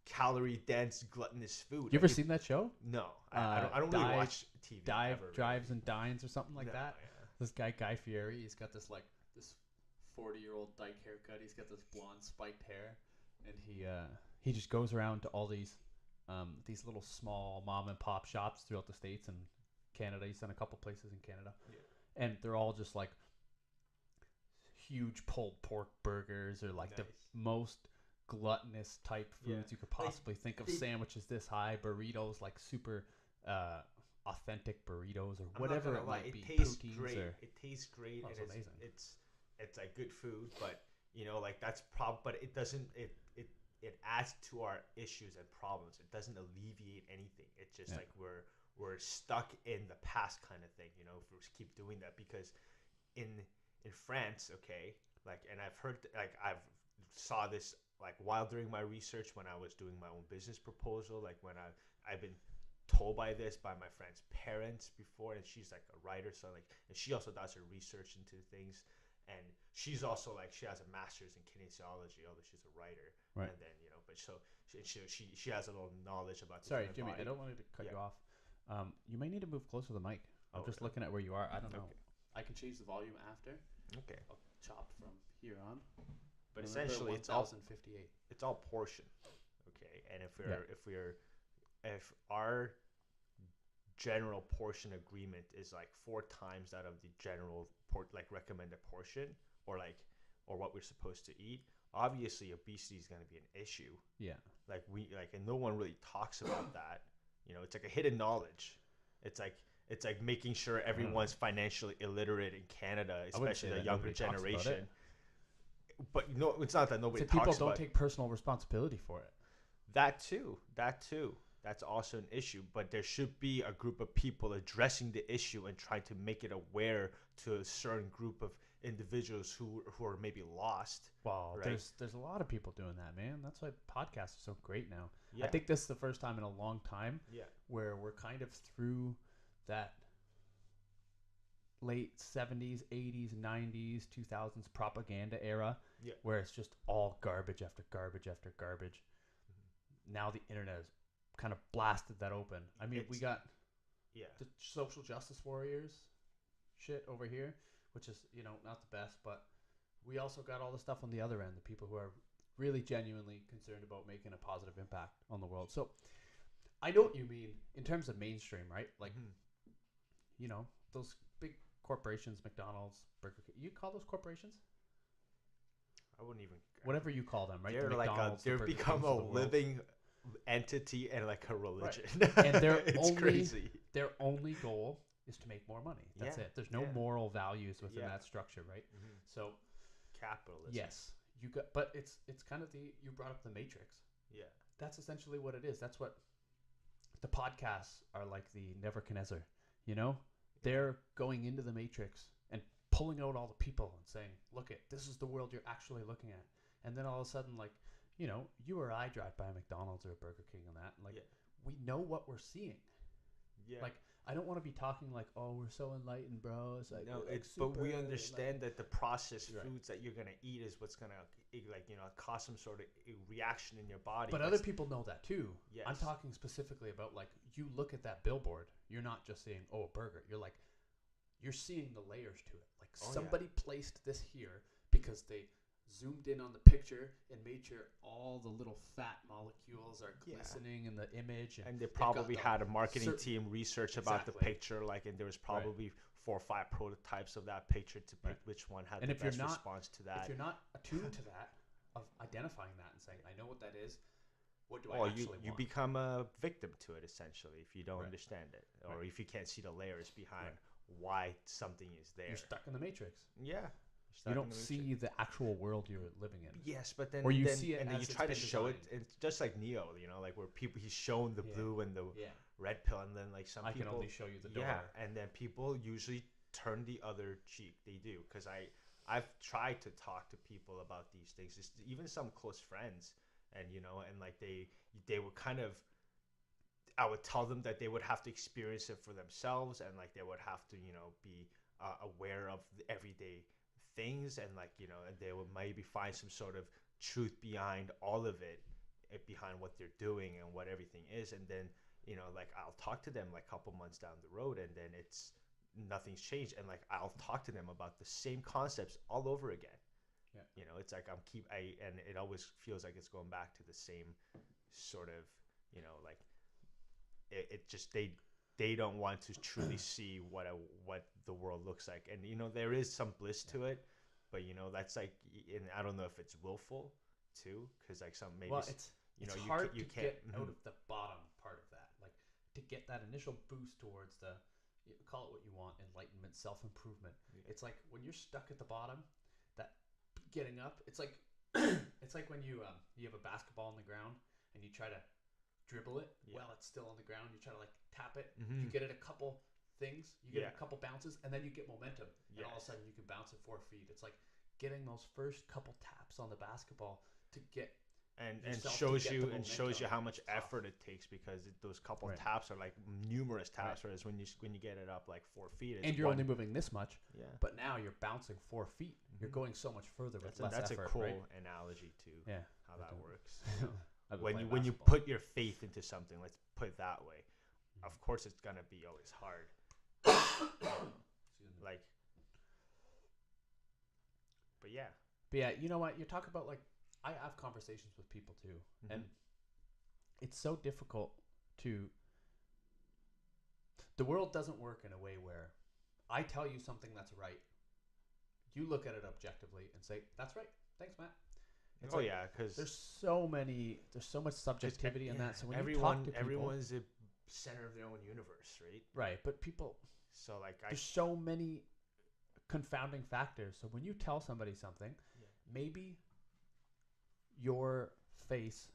calorie dense gluttonous food. You ever Like, seen that show? No, I don't really Dive- watch TV. Dive, ever, Drives, really. and Dines or something like No, that. yeah. This guy Guy Fieri, he's got this 40-year-old dyke haircut. He's got this blonde spiked hair, and he just goes around to all these little small mom and pop shops throughout the States and Canada. He's done a couple places in Canada, and they're all just like huge pulled pork burgers or like the Nice. most gluttonous type foods Yeah. you could possibly think of. they- Sandwiches this high, burritos, like super authentic burritos or I'm not whatever gonna it lie, might it be. tastes Poutines great. or It tastes great. Oh, it's and amazing. It's like good food, but like that's but it doesn't it adds to our issues and problems. It doesn't alleviate anything. It's just Yeah. like we're stuck in the past kind of thing, if we keep doing that, because in France, okay, like, and I've heard like I've saw this like while doing my research when I was doing my own business proposal, like when I've been told by my friend's parents before, and she's like a writer, so like, and she also does her research into things, and she's also like she has a master's in kinesiology, although she's a writer, Right. and then but so she has a little knowledge about the Sorry, human Jimmy, body. I don't want to cut Yeah. you off. You may need to move closer to the mic. I'm Oh, just okay. looking at where you are. I don't know. Okay. I can change the volume after. Okay, I'll chop from here on. but Remember, essentially 1058. it's all portion, okay, and Yeah. if our general portion agreement is like 4 times that of the general recommended portion, or what we're supposed to eat, obviously obesity is going to be an issue. Yeah. And no one really talks about that. It's like a hidden knowledge. It's like making sure everyone's financially illiterate in Canada, I wouldn't especially say the that younger nobody talks about generation. it. But no, it's not that nobody So people talks don't about take personal responsibility for it. that too. That's also an issue. But there should be a group of people addressing the issue and trying to make it aware to a certain group of individuals who are maybe lost. Well, Right. there's a lot of people doing that, man. That's why podcasts are so great now. Yeah. I think this is the first time in a long time Yeah. where we're kind of through that late 70s, 80s, 90s, 2000s propaganda era, Yeah. where it's just all garbage after garbage after garbage. Now the internet has kind of blasted that open. I mean, we It's- got Yeah. the social justice warriors shit over here, which is, not the best, but we also got all the stuff on the other end, the people who are really genuinely concerned about making a positive impact on the world. So I know what you mean in terms of mainstream, right? Like, you know, those big corporations, McDonald's, Burger King. You call those corporations? I wouldn't even. Whatever you call them, right? They're The like McDonald's, the they've Burger become Kings a of the world. living entity and like a religion. And their it's crazy. Their only goal is to make more money. That's it. There's no moral values within that structure, right? So capitalism. Yes, you got, but it's kind of you brought up the Matrix. Yeah. That's essentially what it is. That's what the podcasts are like. The Nebuchadnezzar, you know, they're going into the Matrix and pulling out all the people and saying, "Look, this is the world you're actually looking at." And then all of a sudden, like, you know, you or I drive by a McDonald's or a Burger King and that, and like, we know what we're seeing. Yeah. Like, I don't want to be talking like, "Oh, we're so enlightened, bro." It's like, no, it's but we understand that the processed foods that you're gonna eat is what's gonna, like, you know, cause some sort of reaction in your body. But other people know that too. Yes. I'm talking specifically about, like, you look at that billboard, you're not just saying, "Oh, a burger." You're like, you're seeing the layers to it. Like, somebody placed this here because they zoomed in on the picture and made sure all the little fat molecules are glistening in the image. And they probably had a marketing team research about the picture, like, and there was probably 4 or 5 prototypes of that picture to pick which one had the best response to that. If you're not attuned to that, of identifying that and saying, "I know what that is. What do I actually want?" You become a victim to it, essentially, if you don't understand it, or if you can't see the layers behind why something is there. You're stuck in the Matrix. Yeah. You don't see the actual world you're living in. Yes, but then or you see it, and then you try to show it. It's just like Neo, you know, like where people he's shown the blue and the red pill, and then like some people can only show you the door. Yeah, and then people usually turn the other cheek. They do, because I've tried to talk to people about these things, just even some close friends, and you know, and like they would kind of. I would tell them that they would have to experience it for themselves, and like they would have to, you know, be aware of the everyday things, and like, you know, and they would maybe find some sort of truth behind all of it, behind what they're doing and what everything is. And then, you know, like I'll talk to them like a couple months down the road, and then nothing's changed, and like I'll talk to them about the same concepts all over again. You know, it's like and it always feels like it's going back to the same sort of, you know, like it just they don't want to truly see what the world looks like. And, you know, there is some bliss to it, but, you know, that's like, and I don't know if it's willful too, because like some maybe it's hard to get out of the bottom part of that, like to get that initial boost towards the, call it what you want, enlightenment, self-improvement. It's like when you're stuck at the bottom, that getting up, it's like it's like when you have a basketball on the ground and you try to dribble it while it's still on the ground. You try to like tap it. You get it a couple things. You get it a couple bounces, and then you get momentum. And all of a sudden, you can bounce it 4 feet. It's like getting those first couple taps on the basketball to get and shows you how much effort it takes, because those couple taps are like numerous taps. Whereas when you get it up like 4 feet, and you're only moving this much. But now you're bouncing 4 feet. You're going so much further with less effort. That's a cool analogy to how that works. When you put your faith into something, let's put it that way, of course it's gonna be always hard. Like, but yeah, you know what? You talk about, like, I have conversations with people too, and it's so difficult to. The world doesn't work in a way where I tell you something that's right, you look at it objectively and say, "That's right. Thanks, Matt." It's because there's so much subjectivity in that. So when you talk to people, everyone's the center of their own universe, right? Right, but people. So like, there's so many confounding factors. So when you tell somebody something, maybe your face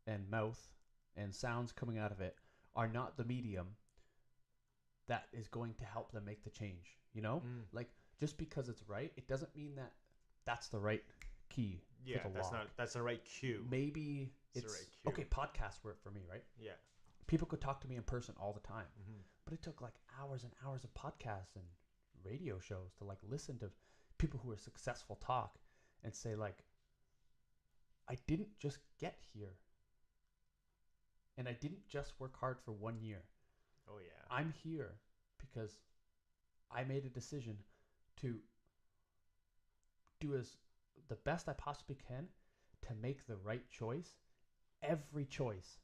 and mouth and sounds coming out of it are not the medium that is going to help them make the change. You know, like, just because it's right, it doesn't mean that that's the right key. Yeah, that's the right cue. Maybe it's the right cue. Okay, podcasts work for me, right? Yeah. People could talk to me in person all the time, but it took like hours and hours of podcasts and radio shows to like listen to people who are successful talk and say, like, I didn't just get here, and I didn't just work hard for 1 year. Oh yeah. I'm here because I made a decision to do the best I possibly can to make the right choice, every choice,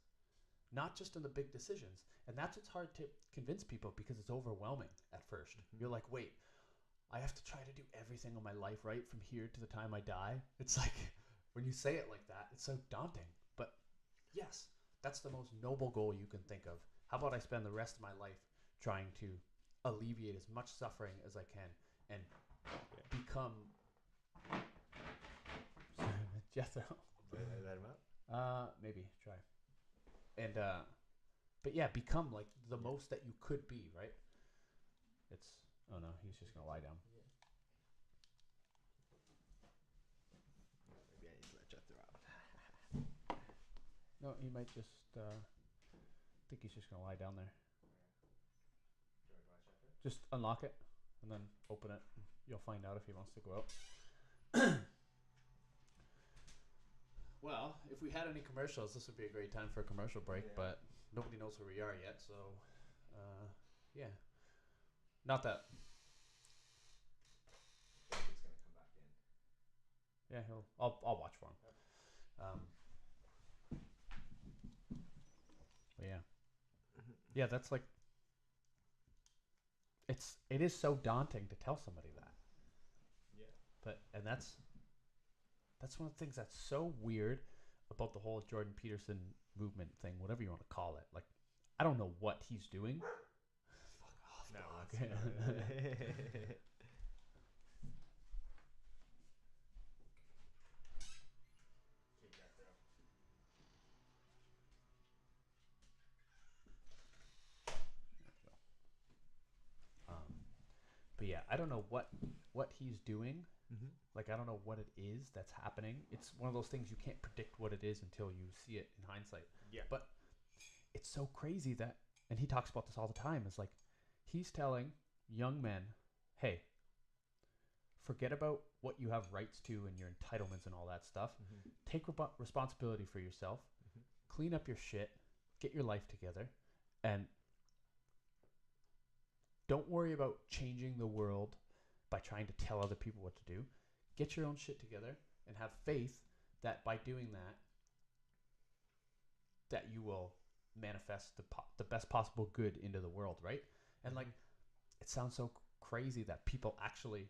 not just in the big decisions. And that's what's hard to convince people because it's overwhelming at first. You're like, wait, I have to try to do everything in my life right from here to the time I die. It's like, when you say it like that, it's so daunting. But yes, that's the most noble goal you can think of. How about I spend the rest of my life trying to alleviate as much suffering as I can and become Jethro. Let him out. Maybe try. And but yeah, become like the most that you could be, right? It's oh no, he's just gonna lie down. Maybe I need to let Jethro out. No, he might just think he's just gonna lie down there. Just unlock it and then open it. You'll find out if he wants to go out. Well, if we had any commercials, this would be a great time for a commercial break, but nobody knows where we are yet, so yeah. Not that. He's gonna come back in. Yeah, I'll watch for him. But yeah. Yeah, that's like it is so daunting to tell somebody that. Yeah. But and that's one of the things that's so weird about the whole Jordan Peterson movement thing, whatever you want to call it. Like, I don't know what he's doing. Fuck off, dog. But yeah, I don't know what he's doing. Mm-hmm. Like, I don't know what it is that's happening. It's one of those things you can't predict what it is until you see it in hindsight. Yeah. But it's so crazy that, and he talks about this all the time, it's like he's telling young men, hey, forget about what you have rights to and your entitlements and all that stuff. Mm-hmm. Take responsibility for yourself. Mm-hmm. Clean up your shit. Get your life together. And don't worry about changing the world by trying to tell other people what to do. Get your own shit together and have faith that by doing that, that you will manifest the best possible good into the world, right? And like, it sounds so crazy that people actually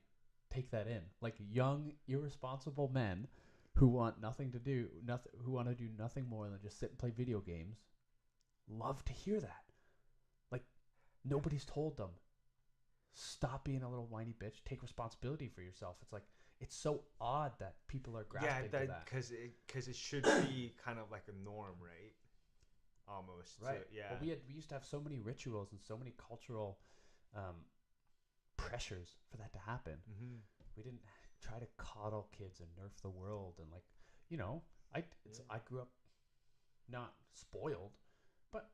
take that in. Like young, irresponsible men who want who want to do nothing more than just sit and play video games, love to hear that. Like, nobody's told them, stop being a little whiny bitch. Take responsibility for yourself. It's like, it's so odd that people are grasping to that. Because it should be kind of like a norm, right? Almost. Right. So, yeah. But we used to have so many rituals and so many cultural pressures for that to happen. Mm-hmm. We didn't try to coddle kids and nerf the world. And like, you know, I grew up not spoiled, but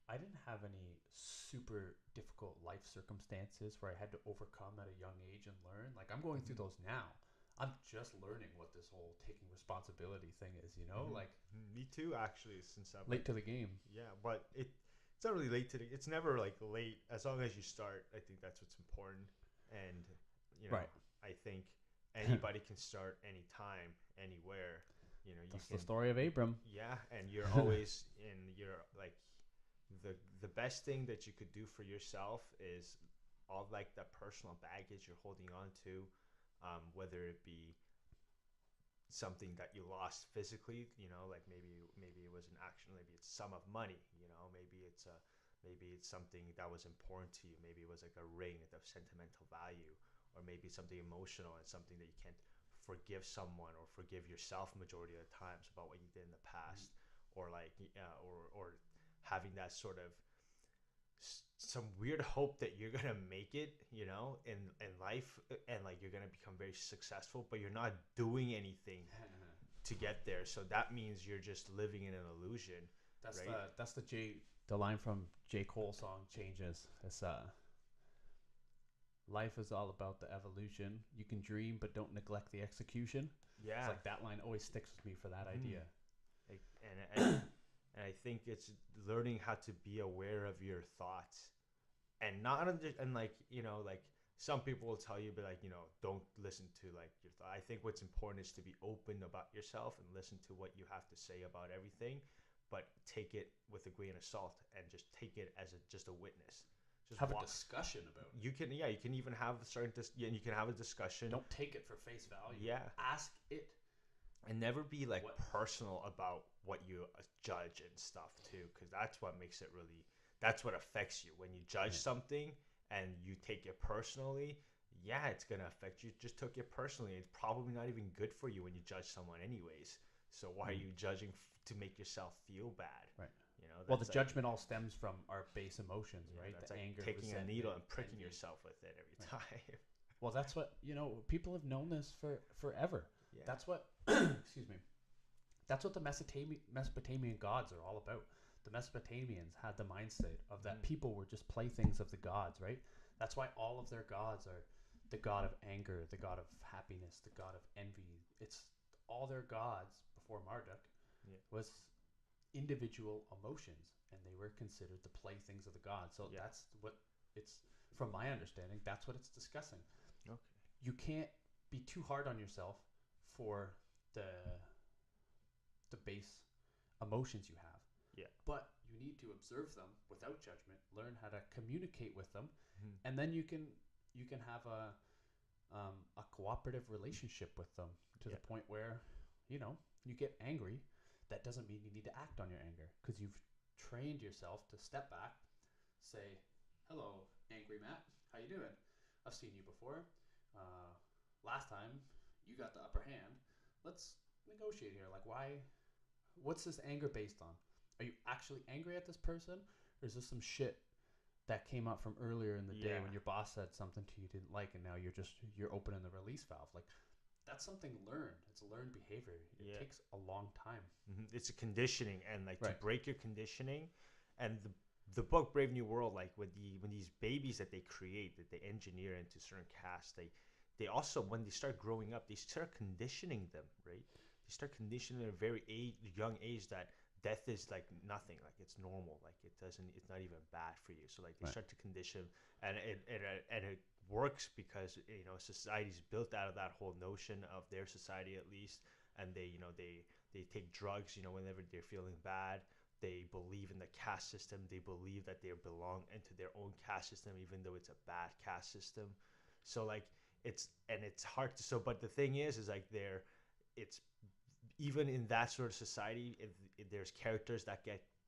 I didn't have any super difficult life circumstances where I had to overcome at a young age and learn. Like, I'm going through those now. I'm just learning what this whole taking responsibility thing is, you know? Like, me too, actually, since I'm late to the game. Yeah, but it's not really late to it's never like late. As long as you start, I think that's what's important. And, you know, right. I think anybody can start anytime, anywhere. You know, that's the story of Abram. Yeah, and you're always like, the best thing that you could do for yourself is all like the personal baggage you're holding on to, whether it be something that you lost physically, you know, like maybe it was an action, maybe it's a sum of money, you know, maybe it's something that was important to you, maybe it was like a ring of sentimental value, or maybe something emotional and something that you can't forgive someone or forgive yourself majority of the times about what you did in the past, or like or having that sort of some weird hope that you're gonna make it, you know, in life, and like you're gonna become very successful, but you're not doing anything to get there. So that means you're just living in an illusion. That's right? That's the line from J. Cole song Changes. It's life is all about the evolution. You can dream, but don't neglect the execution. Yeah, it's like that line always sticks with me for that idea. Like, and I think it's learning how to be aware of your thoughts, and not and like, you know, like some people will tell you, but like, don't listen to like your thought. I think what's important is to be open about yourself and listen to what you have to say about everything, but take it with a grain of salt and just take it as just a witness. Just have a discussion about it. You can even have you can have a discussion. Don't take it for face value. Yeah. Ask it. And never be like personal about what you judge and stuff too, because that's what affects you when you judge something and you take it personally. Yeah, it's gonna affect you. Just took it personally. It's probably not even good for you when you judge someone, anyways. So why are you judging to make yourself feel bad? Right. Well, the judgment all stems from our base emotions, right? That's the like anger, taking a needle and pricking envy. yourself with it every time. Well, that's what people have known this for forever. Yeah. That's what excuse me. That's what the Mesopotamian gods are all about. The Mesopotamians had the mindset of that people were just playthings of the gods, right? That's why all of their gods are the god of anger, the god of happiness, the god of envy. It's all their gods before Marduk was individual emotions, and they were considered the playthings of the gods. So that's what it's, from my understanding, that's what it's discussing. Okay. You can't be too hard on yourself for the base emotions you have. Yeah. But you need to observe them without judgment, learn how to communicate with them, and then you can have a cooperative relationship with them to the point where you get angry. That doesn't mean you need to act on your anger, because you've trained yourself to step back, say, "Hello, angry Matt. How you doing? I've seen you before. Last time you got the upper hand. Let's negotiate here. Like, why? What's this anger based on? Are you actually angry at this person, or is this some shit that came up from earlier in the day when your boss said something to you didn't like, and now you're opening the release valve? Like, that's something learned. It's a learned behavior. It takes a long time. It's a conditioning, and like to break your conditioning, and the book Brave New World, like when these babies that they create, that they engineer into certain castes, they also, when they start growing up, they start conditioning them, right? They start conditioning at a very young age that death is like nothing, like it's normal, like it's not even bad for you. So like they start to condition, and it works because society's built out of that whole notion of their society, at least, and they take drugs whenever they're feeling bad. They believe in the caste system. They believe that they belong into their own caste system, even though it's a bad caste system. So like it's hard to, but the thing is like it's even in that sort of society, there's characters that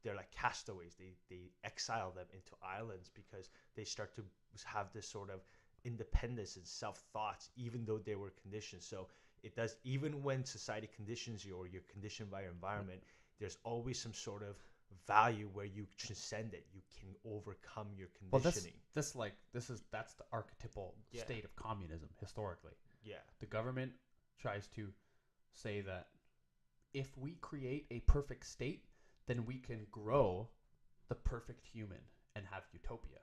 they're like castaways. They exile them into islands because they start to have this sort of independence and self-thoughts, even though they were conditioned. So it does, even when society conditions you or you're conditioned by your environment, there's always some sort of value where you transcend it. You can overcome your conditioning. Well, that's the archetypal state of communism historically. Yeah. The government tries to say that if we create a perfect state, then we can grow the perfect human and have utopia.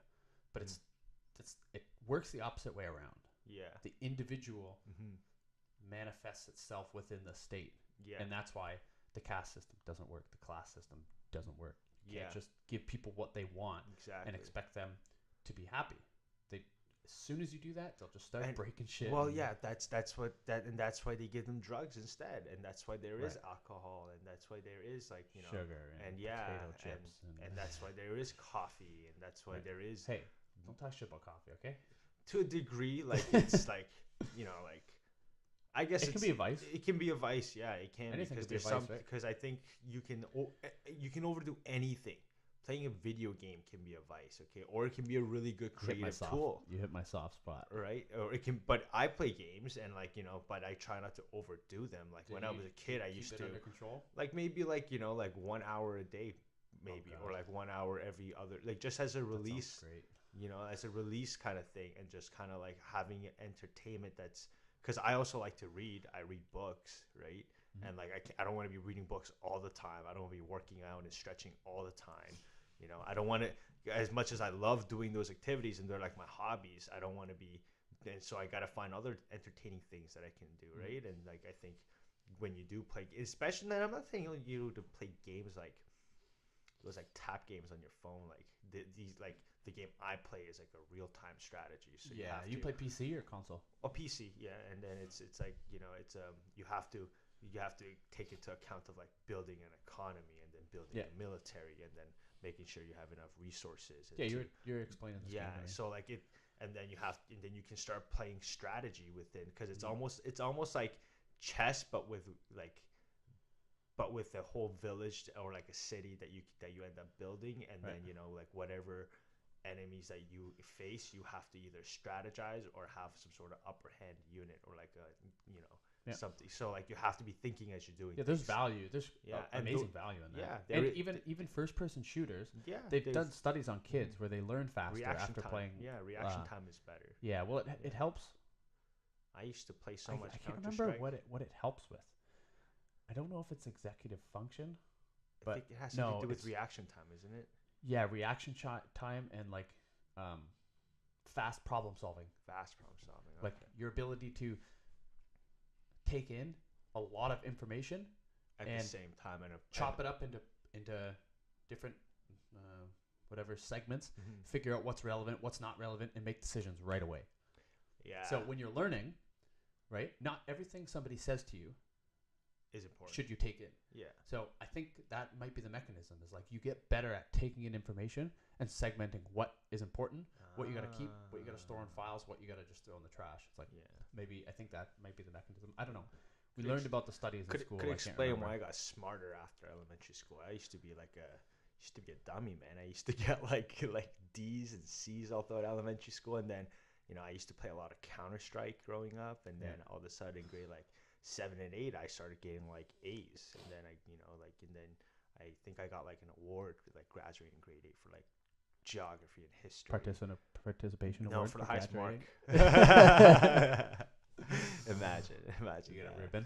But it works the opposite way around. Yeah. The individual manifests itself within the state. Yeah. And that's why the caste system doesn't work. The class system doesn't work. You can't just give people what they want and expect them to be happy. As soon as you do that, they'll just start breaking shit. Well, that's why they give them drugs instead, and that's why there is alcohol, and that's why there is like sugar and potato chips, and that's why there is coffee, and that's why there is. Hey, don't talk shit about coffee, okay? To a degree, like it's like like I guess it can be a vice. It can be a vice, yeah. It can, anything because can be there's a vice, right? because I think you can overdo anything. Playing a video game can be a vice, okay, or it can be a really good creative tool. You hit my soft spot, right? Or it can. But I play games, and like but I try not to overdo them. Like when I was a kid, I used to under control. Like maybe like 1 hour a day, maybe, or like 1 hour every other, like just as a release. That sounds great. As a release kind of thing, and just kind of like having entertainment. That's because I also like to read. I read books, right? And like I don't want to be reading books all the time. I don't want to be working out and stretching all the time. I don't want to, as much as I love doing those activities and they're like my hobbies, I don't want to be, and so I got to find other entertaining things that I can do, right? And like I think when you do play, especially, I'm not saying you to play games like those like tap games on your phone. Like these like the game I play is like a real time strategy. So you play PC or console? a PC, yeah, and then it's like it's you have to take into account of like building an economy and then building a military and then making sure you have enough resources. Yeah, you're explaining this. Yeah, so like it, and then you can start playing strategy within because it's almost like chess, but with the whole village or like a city that you end up building, and then like whatever enemies that you face, you have to either strategize or have some sort of upper hand unit or like a something. So like you have to be thinking as you're doing. Yeah, there's value. There's amazing value in that. Yeah, and even first person shooters. Yeah, they've done studies on kids where they learn faster after playing. Yeah, reaction time is better. Yeah, well, it helps. I used to play so much. I can't remember what it helps with. I don't know if it's executive function, but I think it has to do with reaction time, isn't it? Yeah, reaction time and like fast problem solving. Like your ability to take in a lot of information at the same time and chop it up into different whatever segments, figure out what's relevant, what's not relevant, and make decisions right away. Yeah. So when you're learning, right, not everything somebody says to you is important. Should you take it? Yeah. So I think that might be the mechanism. Is like you get better at taking in information and segmenting what is important, what you got to keep, what you got to store in files, what you got to just throw in the trash. It's like maybe I think that might be the mechanism. I don't know. We learned about the studies in school. Could explain why I got smarter after elementary school. I used to be a dummy, man. I used to get like D's and C's all throughout elementary school, and then I used to play a lot of Counter-Strike growing up, and then all of a sudden grade like 7 and 8 I started getting like A's, and then I think I got like an award like graduating grade 8 for like geography and history. Participation award. No, for the highest mark. Imagine you get a ribbon.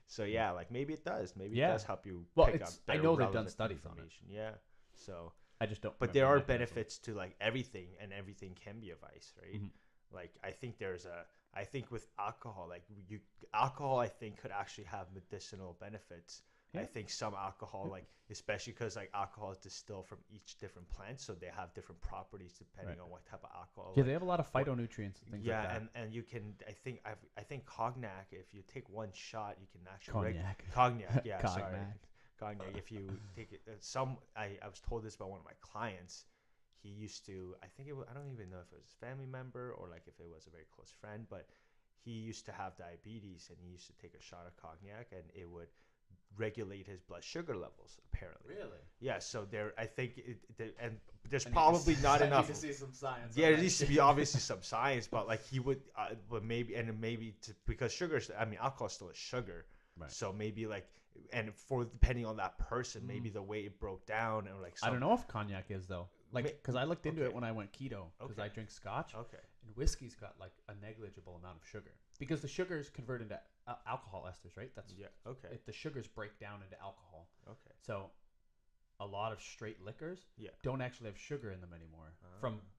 So yeah, like maybe it does. Maybe it does help you. Pick up I know they've done studies on it. Yeah. So I just don't. But there are benefits to like everything, and everything can be a vice, right? Mm-hmm. Like I think with alcohol, like alcohol, I think could actually have medicinal benefits. Yeah. I think some alcohol, like especially because like alcohol is distilled from each different plant, so they have different properties depending on what type of alcohol. Yeah, they have a lot of phytonutrients and things like that. Yeah, and you can. I think cognac. If you take one shot, you can actually cognac. Yeah, sorry, cognac. If you take it, I was told this by one of my clients. He used to. I don't even know if it was his family member or like if it was a very close friend, but he used to have diabetes and he used to take a shot of cognac and it would regulate his blood sugar levels, apparently. Really? Yeah, so there's probably not enough. I need to see some science. Yeah, there needs to be obviously some science, but like he would, but maybe because alcohol still is sugar. Right. So maybe like, and for depending on that person, maybe the way it broke down or like. I don't know if cognac is though. Like, because I looked into it when I went keto because I drink scotch. Okay. And whiskey's got like a negligible amount of sugar because the sugars convert into alcohol esters, right? The sugars break down into alcohol. Okay. So, a lot of straight liquors don't actually have sugar in them anymore.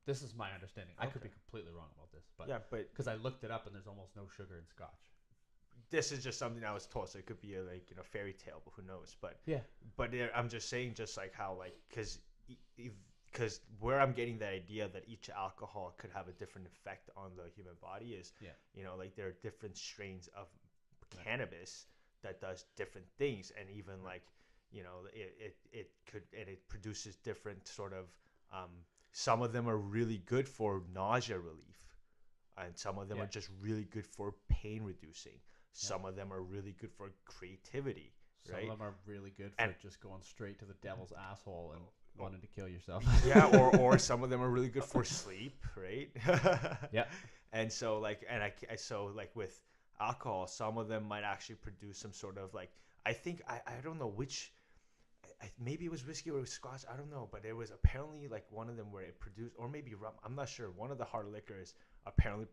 This is my understanding. I could be completely wrong about this, but because I looked it up and there's almost no sugar in scotch. This is just something I was told, so it could be a fairy tale, but who knows? But I'm just saying, just like how because where I'm getting that idea that each alcohol could have a different effect on the human body is, like there are different strains of cannabis that does different things, and even like, it produces different sort of, some of them are really good for nausea relief, and some of them are just really good for pain reducing. Some of them are really good for creativity. Right? Some of them are really good for just going straight to the devil's asshole and wanting to kill yourself. Yeah, or some of them are really good for sleep, right? Yeah. And so with alcohol, some of them might actually produce some sort of like, I think I don't know which, maybe it was whiskey or scotch, I don't know, but it was apparently like one of them where it produced, or maybe rum, I'm not sure. One of the hard liquors apparently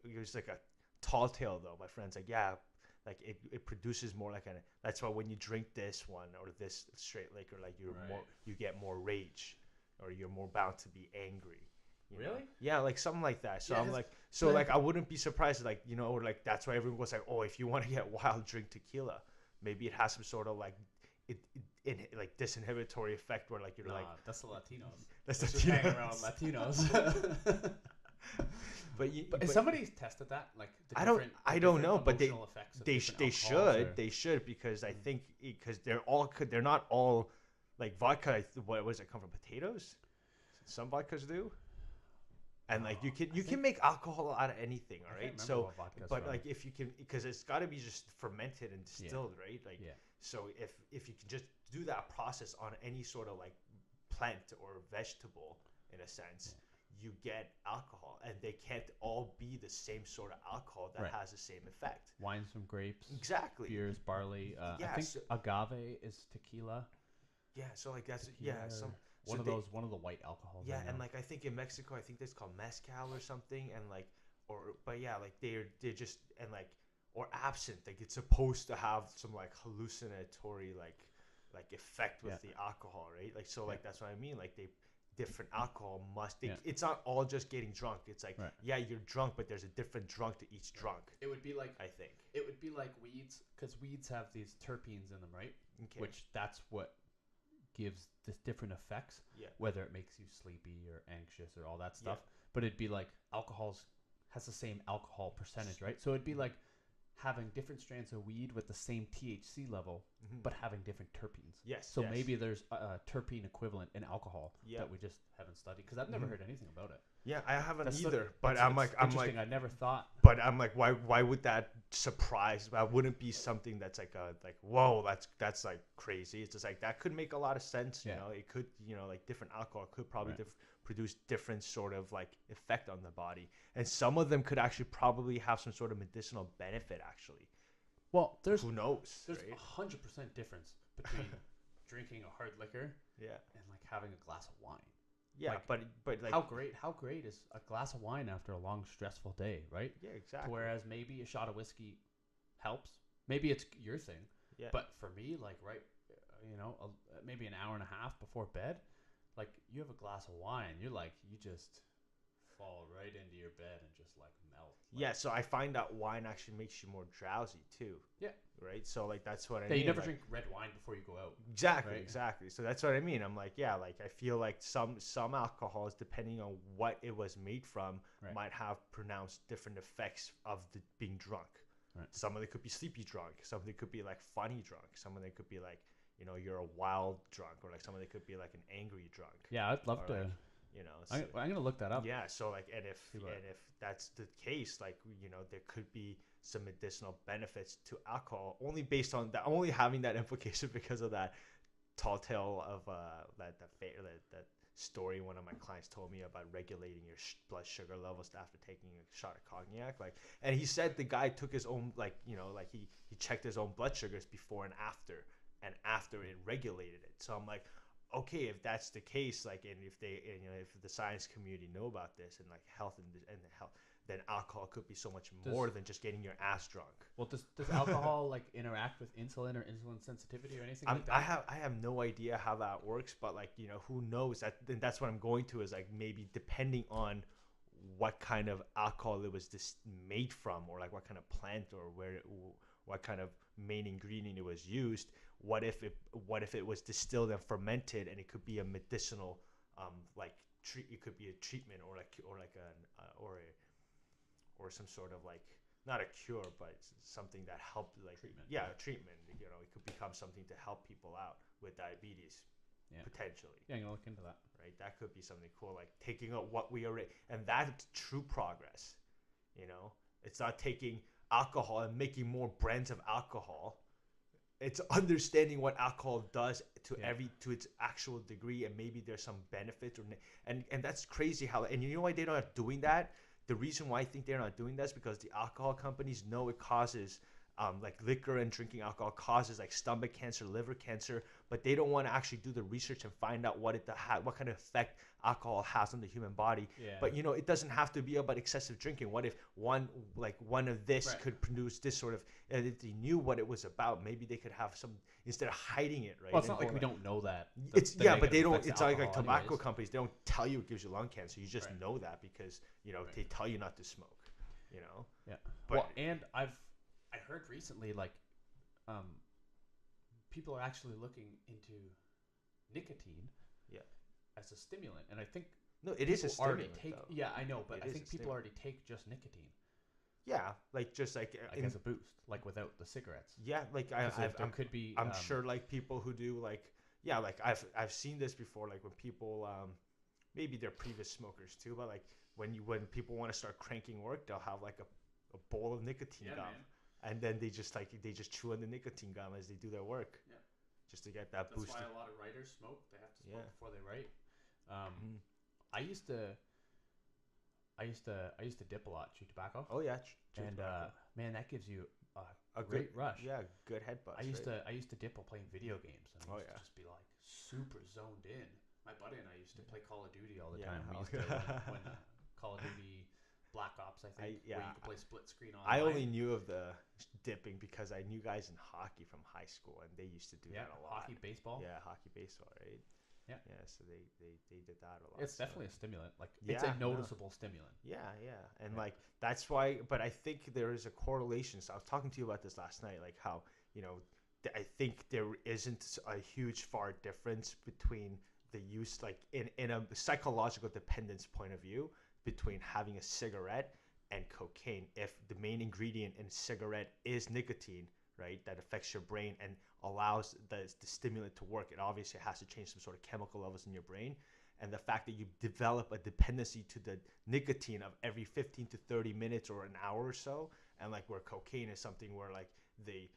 it was like a tall tale though. My friend's like, yeah, like it produces more like that's why when you drink this one or this straight liquor, like you get more rage, or you're more bound to be angry. Really? Yeah, like something like that. So I'm like, I wouldn't be surprised, like, or like that's why everyone goes like, oh, if you want to get wild, drink tequila. Maybe it has some sort of like like disinhibitory effect where like you're like that's the Latinos. that's It's the just hanging around Latinos. But has somebody tested that, like the I don't know, but emotional effects of they different they alcohols, should or- they should because I think because they're not all like vodka. What does it come from? Potatoes? Some vodkas do. And like you can make alcohol out of anything, all right? So, but like if you can, because it's got to be just fermented and distilled, right? Like, so if you can just do that process on any sort of like plant or vegetable, in a sense, you get alcohol, and they can't all be the same sort of alcohol that has the same effect. Wines from grapes, exactly. Beers, barley. I think agave is tequila. Yeah, so like that's tequila, some. One of the white alcohols. Yeah, and like I think in Mexico, I think that's called mezcal or something, and like, but yeah, like they're just and like or absinthe, like it's supposed to have some like hallucinatory like effect with the alcohol, right? Like so, like that's what I mean. Like different alcohol it's not all just getting drunk. It's like you're drunk, but there's a different drunk to each drunk. It would be like it would be like weeds, because weeds have these terpenes in them, right? Okay. Which that's what gives this different effects, whether it makes you sleepy or anxious or all that stuff. But it'd be like alcohols has the same alcohol percentage, right? So it'd be like having different strands of weed with the same THC level, but having different terpenes. So maybe there's a terpene equivalent in alcohol that we just haven't studied, because I've never heard anything about it. Yeah, I haven't either. But I'm like, I never thought. But I'm like, why would that surprise? That wouldn't be something that's like whoa, that's like crazy. It's just like that could make a lot of sense. You know, it could, like different alcohol could probably produce different sort of like effect on the body, and some of them could actually probably have some sort of medicinal benefit. Actually, well, who knows? There's 100% difference between drinking a hard liquor, and like having a glass of wine. Yeah, like, but like how great is a glass of wine after a long stressful day, right? Yeah, exactly. Whereas maybe a shot of whiskey helps. Maybe it's your thing. Yeah. But for me, like maybe an hour and a half before bed, like you have a glass of wine, you just fall right into your bed and just like melt. Yeah, so I find that wine actually makes you more drowsy too. Yeah. Right? So like that's what I mean. You never drink red wine before you go out. Exactly, right? Exactly. So that's what I mean. I'm like, like I feel like some alcohols, depending on what it was made from, might have pronounced different effects of being drunk. Right. Some of it could be sleepy drunk. Some of it could be like funny drunk. Some of it could be like, you're a wild drunk, or like some of it could be like an angry drunk. Yeah, I'd love to. Like, so, I'm gonna look that up. Yeah, so like, and if that's the case, like there could be some medicinal benefits to alcohol, only based on that, only having that implication because of that tall tale of that story one of my clients told me about regulating your blood sugar levels after taking a shot of cognac. Like, and he said the guy took his own he checked his own blood sugars before and after it regulated it. So I'm like, okay, if that's the case, like, and if they, if the science community know about this, and like health and health, then alcohol could be so much more than just getting your ass drunk. Well, does alcohol like interact with insulin or insulin sensitivity or anything like that? I have no idea how that works, but like, who knows? That's what I'm going to is like, maybe depending on what kind of alcohol it was made from, or like what kind of plant, or what kind of main ingredient it was used. What if it was distilled and fermented, and it could be a medicinal it could be a treatment, or some sort of like, not a cure, but something that helped, like treatment. Yeah, a treatment. It could become something to help people out with diabetes. Yeah. Potentially. Yeah, I'm gonna look into that. Right, that could be something cool, like taking out what we already, and that's true progress. It's not taking alcohol and making more brands of alcohol. It's understanding what alcohol does to its actual degree, and maybe there's some benefits, and that's crazy how. And you know why they're not doing that? The reason why I think they're not doing that is because the alcohol companies know it causes, like liquor and drinking alcohol causes like stomach cancer, liver cancer, but they don't want to actually do the research and find out what kind of effect alcohol has on the human body. Yeah. But it doesn't have to be about excessive drinking. What if one of this could produce this sort of, and if they knew what it was about, maybe they could have some, instead of hiding it, right? Well, it's not like we don't know that. But they don't. It's like tobacco companies. They don't tell you it gives you lung cancer. You just know that because they tell you not to smoke. Yeah. But, and I heard recently, like, people are actually looking into nicotine Yeah. as a stimulant, and I think No, it is a people already stimulant take. though. Yeah, I know, but It I is think a people stimulant. already take just nicotine, Yeah, like just like like as a boost, like without the cigarettes. yeah, like Because there could be. I'm sure like people who do like yeah, like I've seen this before, like when people maybe they're previous smokers too, but like when people want to start cranking work, they'll have like a bowl of nicotine Yeah, gum, man. and then they just chew on the nicotine gum as they do their work. Yeah. Just to get that That's boost. why a lot of writers smoke. They have to smoke Yeah. before they write. Mm. I used to. I used to dip a lot, chew tobacco, Oh yeah, and man, that gives you a a great good rush. Yeah, good head buzz. I used to dip while playing video games, and I Oh, used yeah. to just be like super zoned in. My buddy and I used to play Call of Duty all the Yeah, time. We hell used to yeah. when Call of Duty Black Ops, I think, yeah. where you could play split screen online. I only knew of the dipping because I knew guys in hockey from high school, and they used to do that a lot. Hockey, baseball. Yeah, hockey, baseball, right? Yeah. Yeah, so they did that a lot. It's so. definitely a stimulant. Like Yeah, it's a no. noticeable stimulant. Yeah, yeah, and Yeah. like that's why. But I think there is a correlation. So I was talking to you about this last night, like how I think there isn't a huge far difference between the use, like in a psychological dependence point of view, between having a cigarette and cocaine. If the main ingredient in a cigarette is nicotine, right, that affects your brain and allows the stimulant to work, it obviously has to change some sort of chemical levels in your brain. And the fact that you develop a dependency to the nicotine of every 15 to 30 minutes or an hour or so, and like where cocaine is something where like the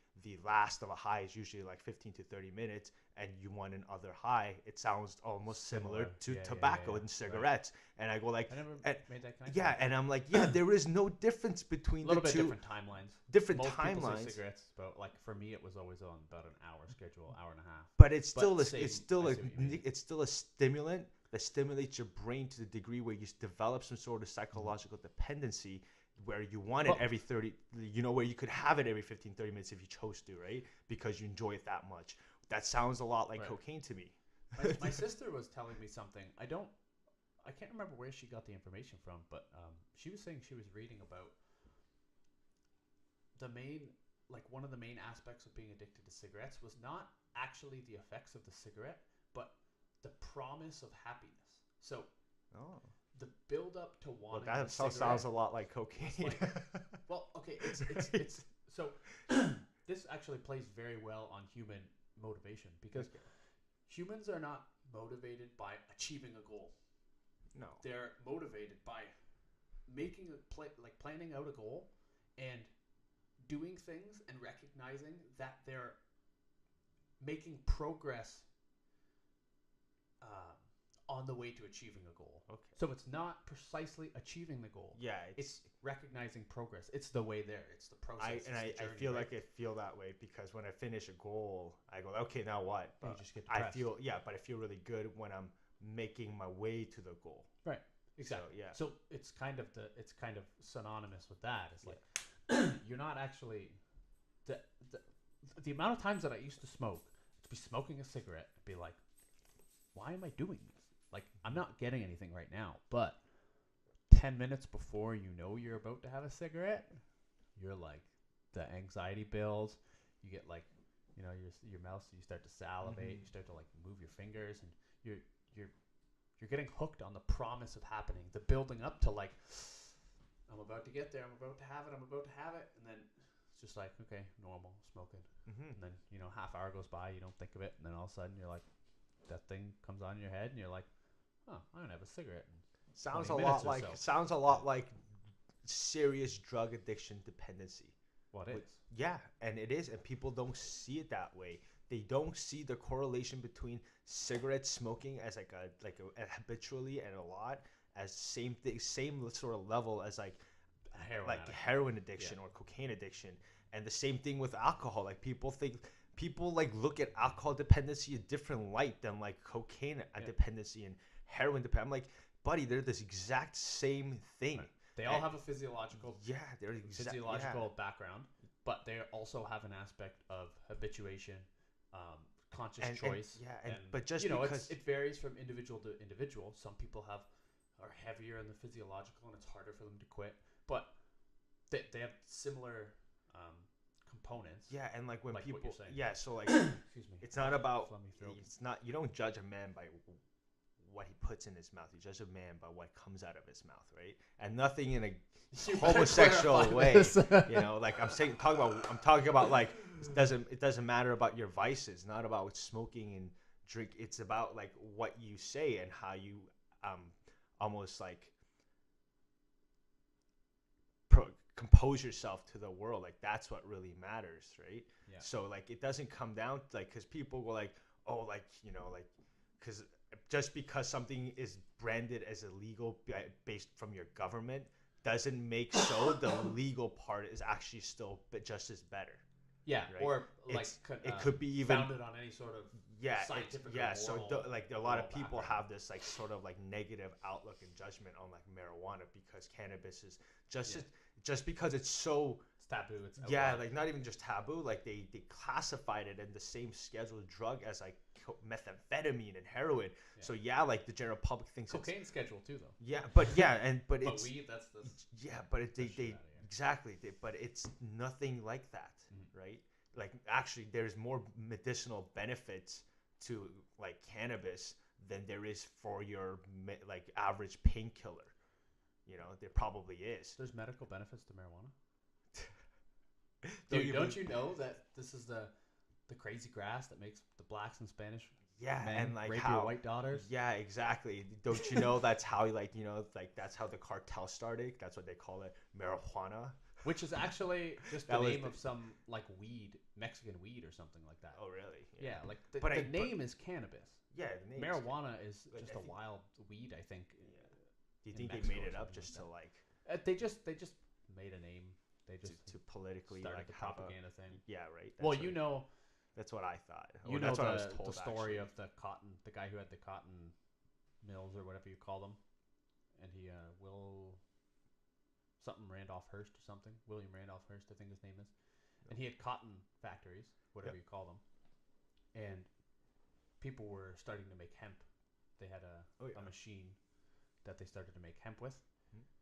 last of a high is usually like 15 to 30 minutes, and you want another high, it sounds almost similar to tobacco and cigarettes. Right. And I go like, I never made that connection. Yeah, and I'm like, yeah, there is no difference between a little the bit two. Different timelines. Different Most timelines. People say cigarettes, but like for me, it was always on about an hour schedule, hour and a half. But it's still it's still a stimulant that stimulates your brain to the degree where you develop some sort of psychological dependency, where you want it every 30, where you could have it every 15, 30 minutes if you chose to, right? Because you enjoy it that much. That sounds a lot like cocaine to me. My sister was telling me something. I can't remember where she got the information from, but she was saying she was reading about one of the main aspects of being addicted to cigarettes was not actually the effects of the cigarette, but the promise of happiness. So the build up to wanting that sounds a lot like cocaine. It's so this actually plays very well on human motivation, because humans are not motivated by achieving a goal. No, they're motivated by making planning out a goal and doing things and recognizing that they're making progress on the way to achieving a goal. Okay. So it's not precisely achieving the goal. Yeah, it's recognizing progress. It's the way there. It's the process. I feel like I feel that way because when I finish a goal, I go, okay, now what? But you just get depressed. I feel really good when I'm making my way to the goal. Right. Exactly. So, so it's kind of synonymous with that. It's like you're not actually the amount of times that I used to smoke, to be smoking a cigarette, and be like, why am I doing this? Like, I'm not getting anything right now, but 10 minutes before you know you're about to have a cigarette, you're like, the anxiety builds. You get like, your mouth, you start to salivate. You start to like move your fingers, and you're getting hooked on the promise of happening, the building up to like, I'm about to get there. I'm about to have it. And then it's just like, okay, normal smoking. And then, half hour goes by, you don't think of it. And then all of a sudden you're like, that thing comes on your head and you're like, oh, I'm going to have a cigarette. Sounds a lot like serious drug addiction dependency. What is? Yeah, and it is. And people don't see it that way. They don't see the correlation between cigarette smoking as like a habitually and a lot as same sort of level as like heroin addiction or cocaine addiction, and the same thing with alcohol. Like people like look at alcohol dependency a different light than like cocaine dependency and heroin dependency. I'm like, buddy, they're this exact same thing. Right. They all have a physiological background, but they also have an aspect of habituation. Conscious choice, but just because it varies from individual to individual. Some people are heavier in the physiological, and it's harder for them to quit. But they have similar components. Yeah, and like when Like what people, you're saying. yeah, so like Excuse me. it's not about, Phlegmy throat. it's not, you don't judge a man by what he puts in his mouth. You judge a man by what comes out of his mouth, right? And nothing in a You better homosexual clarify way. this. You know, like I'm talking about like it doesn't matter about your vices, not about smoking and drink. It's about like what you say and how you almost like compose yourself to the world. Like that's what really matters, right? Yeah. So like it doesn't come down to, like, because people go like, oh, like, you know, like, because just because something is branded as illegal based from your government doesn't make so the legal part is actually still just as better. Yeah, right? or like It could be even founded on any sort of scientific. So moral, like a lot of people background. have this like sort of like negative outlook and judgment on like marijuana because cannabis is just because it's so It's taboo. It's yeah, outlawed. like not even just taboo, like they classified it in the same scheduled drug as like methamphetamine and heroin. Yeah. So yeah, like the general public thinks it's Cocaine schedule too, though. yeah, but But it's weed, that's the yeah, but the shit they outta here. exactly, but it's nothing like that, right? Like actually, there's more medicinal benefits to like cannabis than there is for your like average painkiller. You know, there probably is. There's medical benefits to marijuana. Dude, don't you know that this is the crazy grass that makes the blacks and Spanish Yeah, men and like rape how your white daughters? Yeah, exactly. Don't you know that's how like that's how the cartel started? That's what they call it, marijuana. Which is actually just the That was name the- of some like weed, Mexican weed or something like that. Oh, really? Yeah, like the, But the name is cannabis. Yeah, the name Marijuana is Like, just I a think- wild weed, I think. Do you in think they Mexico made or it up something just like to like They just made a name. They to, just to politically started like the have propaganda thing. yeah, right. Well, That's you what, know, that's what I thought. you Or know that's what I was the told. story actually. of the guy who had the cotton mills or whatever you call them, and he Will something Randolph Hearst or something. William Randolph Hearst, I think his name is, and he had cotton factories, whatever you call them, and people were starting to make hemp. They had a machine that they started to make hemp with,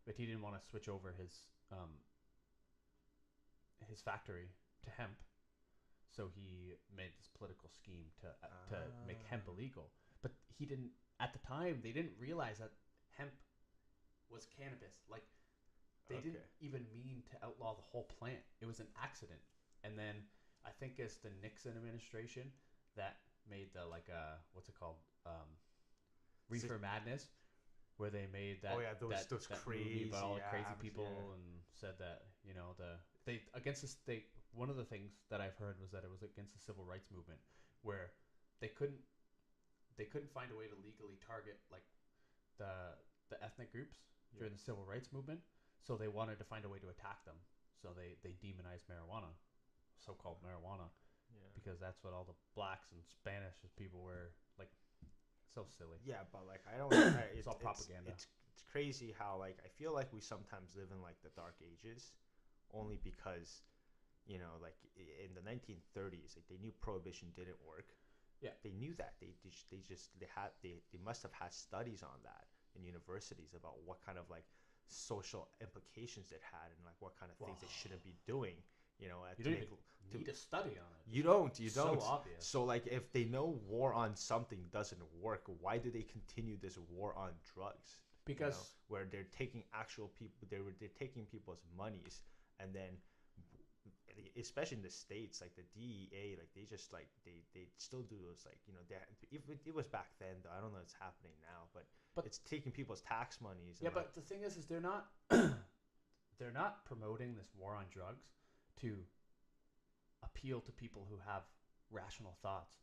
but he didn't want to switch over his factory to hemp, so he made this political scheme to make hemp illegal. But he didn't at the time. They didn't realize that hemp was cannabis. Like they didn't even mean to outlaw the whole plant. It was an accident. And then I think it's the Nixon administration that made the what's it called, Reefer Madness, where they made that those that crazy movie about all the crazy ads, people yeah. and said that they against this they one of the things that I've heard was that it was against the civil rights movement, where they couldn't find a way to legally target like the ethnic groups during the civil rights movement, so they wanted to find a way to attack them, so they demonized marijuana, so-called marijuana, because that's what all the blacks and Spanish people were like. So silly. Yeah, but like I don't. It's all propaganda. It's crazy how like I feel like we sometimes live in like the dark ages, only because, you know, like in the 1930s, like they knew prohibition didn't work. Yeah, they knew that. They must have had studies on that in universities about what kind of like social implications it had and like what kind of things they shouldn't be doing. You know, you don't even need to study on it. You don't. So obvious. So like, if they know war on something doesn't work, why do they continue this war on drugs? Because where they're taking actual people, they're taking people's monies, and then, especially in the States, like the DEA, like they just like they still do those, like, you know, it was back then though. I don't know if it's happening now, but it's taking people's tax monies. And but the thing is they're not they're not promoting this war on drugs to appeal to people who have rational thoughts.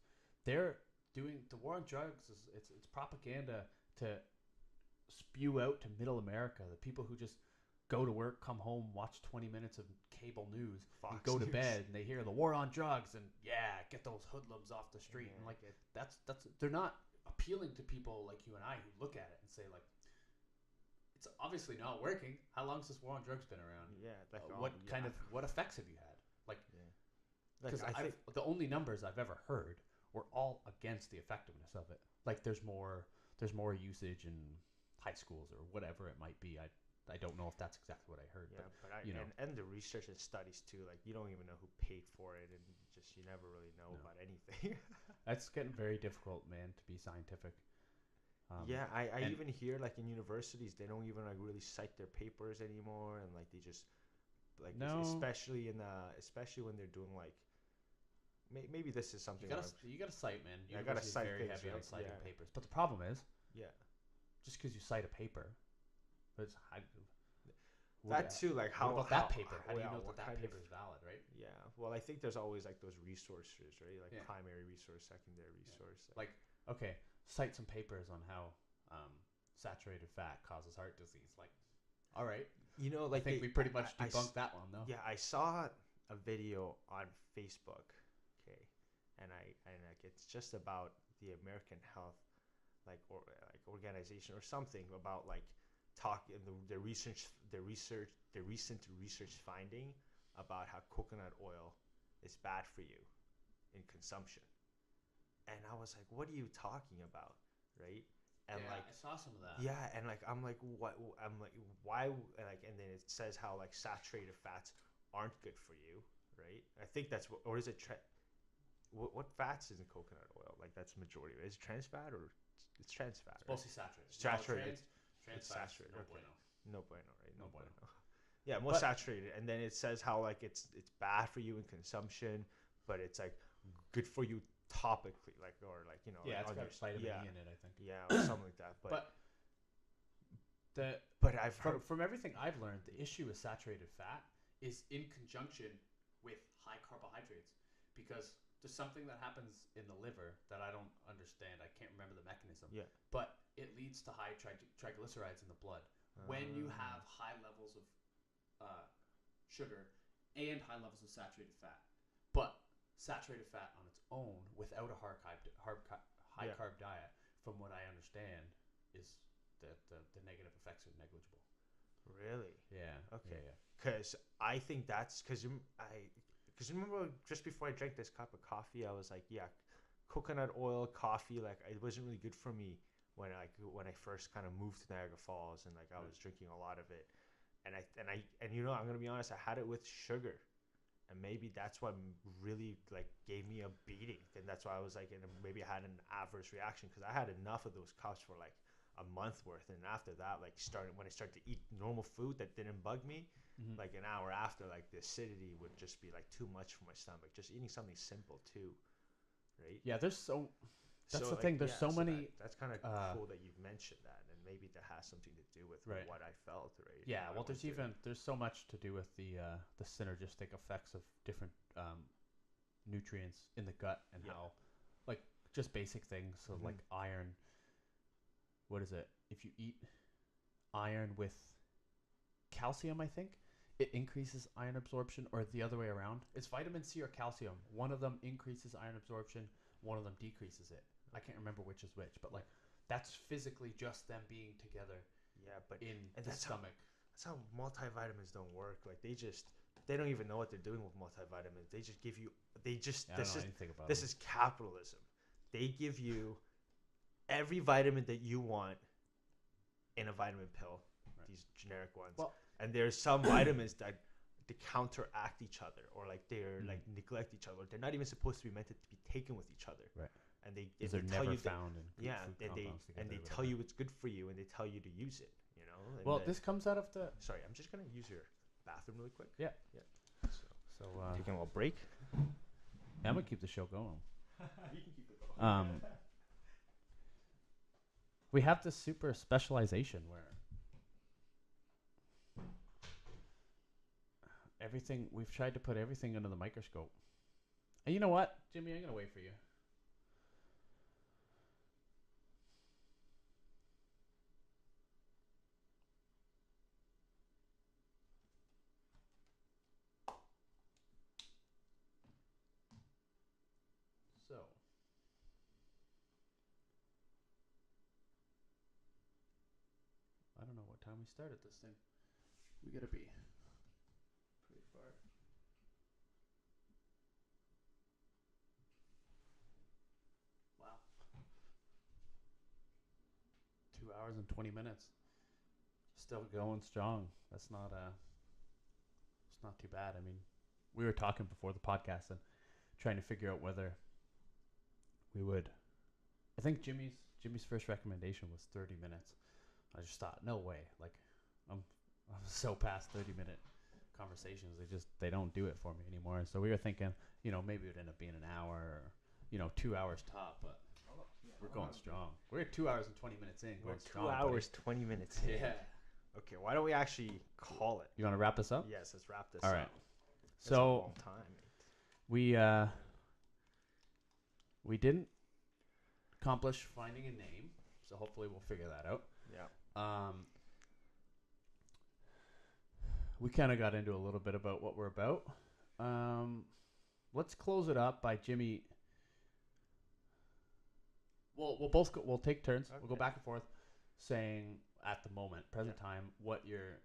They're doing the war on drugs it's propaganda to spew out to middle America, the people who just go to work, come home, watch 20 minutes of cable news, and go to bed, and they hear the war on drugs, and get those hoodlums off the street. And like that's they're not appealing to people like you and I who look at it and say like, it's obviously not working. How long's this war on drugs been around? What effects have you had? Like, because the only numbers I've ever heard were all against the effectiveness of it. Like there's more usage in high schools or whatever it might be. I don't know if that's exactly what I heard. Yeah, but and the research and studies too. Like you don't even know who paid for it, and you never really know about anything. That's getting very difficult, man, to be scientific. Yeah, I even hear like in universities they don't even like really cite their papers anymore, and like they just like no, especially especially when they're doing like maybe this is something you gotta cite, man. I gotta cite very things, heavy on right? citing Yeah. papers, but the problem is, Yeah, just because you cite a paper, it's that too. Like how what about that paper? How do you know what that paper is valid, right? Yeah, well, I think there's always like those resources, right? Like Yeah. primary resource, secondary resource. Like, okay, cite some papers on how saturated fat causes heart disease. Like, all right, you know, like I think we pretty much debunked that one, though. Yeah, I saw a video on Facebook, okay, and like it's just about the American Health, like organization or something about like talking the recent research finding about how coconut oil is bad for you in consumption, and I was like, what are you talking about, right? And yeah, like I saw some of that. yeah, and like I'm like what I'm like why like and then it says how like saturated fats aren't good for you, right? I think that's what, or is it what fats is in coconut oil? Like that's majority of it. Is it trans fat or it's trans fat? It's mostly saturated. Saturated. Trans It's fat. saturated. No Okay. bueno. No bueno, right? No bueno. Yeah, more saturated, and then it says how like it's bad for you in consumption, but it's like good for you topically, like or like you know. Yeah, like it's got vitamin E in it, I think. Yeah, or something like that. But I've heard from everything I've learned, the issue with saturated fat is in conjunction with high carbohydrates, because there's something that happens in the liver that I don't understand. I can't remember the mechanism. Yeah. But it leads to high triglycerides in the blood. When you have high levels of sugar and high levels of saturated fat, but saturated fat on its own without a high carb diet, from what I understand, is that the negative effects are negligible. Really? Yeah. Okay. Yeah. Because I think that's because remember just before I drank this cup of coffee, I was like, yeah, coconut oil coffee, like it wasn't really good for me when I first kind of moved to Niagara Falls, and like I was drinking a lot of it, and you know, I'm gonna be honest, I had it with sugar, and maybe that's what really like gave me a beating, and that's why I was like, and maybe I had an adverse reaction because I had enough of those cups for like a month worth, and after that, like when I started to eat normal food that didn't bug me, like an hour after, like the acidity would just be like too much for my stomach. Just eating something simple too, right? Yeah, that's the like, thing. There's so many. That's kind of cool that you've mentioned that, and maybe that has something to do with what I felt, right? Yeah, well, there's so much to do with the synergistic effects of different nutrients in the gut, and how, like, just basic things. So like iron. What is it? If you eat iron with calcium, I think it increases iron absorption, or the other way around. It's vitamin C or calcium. One of them increases iron absorption. One of them decreases it. I can't remember which is which, but like that's physically just them being together. Yeah, but in the stomach. That's how multivitamins don't work. Like they don't even know what they're doing with multivitamins. They just give you. This is capitalism. They give you every vitamin that you want in a vitamin pill, these generic ones. Well, and there's some vitamins that they counteract each other, or like they're like neglect each other. They're not even supposed to be meant to be taken with each other. Right. And they they're tell never you found in food and they tell you it's good for you, and they tell you to use it. You know. And well, this comes out of the. Sorry, I'm just gonna use your bathroom really quick. Yeah. Yeah. So taking a little break. I'm gonna keep the show going. You can keep it going. We have this super specialization where we've tried to put everything under the microscope. And you know what, Jimmy, I'm gonna wait for you. So I don't know what time we started this thing. We gotta be pretty far. Wow. 2 hours and 20 minutes. Still going strong. That's not it's not too bad. I mean, we were talking before the podcast and trying to figure out whether we would. I think Jimmy's first recommendation was 30 minutes. I just thought, no way. Like, I'm so past 30-minute conversations. They don't do it for me anymore. So we were thinking, maybe it would end up being an hour or 2 hours top, but we're going strong. We're 2 hours and 20 minutes in. We're Going 2 strong, hours, buddy. 20 minutes in. Yeah. Okay, why don't we actually call it? You want to wrap this up? Yes, let's wrap this All up. right. That's a So long time. we didn't accomplish finding a name, so hopefully we'll figure that out. Yeah. We kind of got into a little bit about what we're about. Let's close it up by Jimmy. We'll take turns. Okay. We'll go back and forth, saying at the moment, present time, what your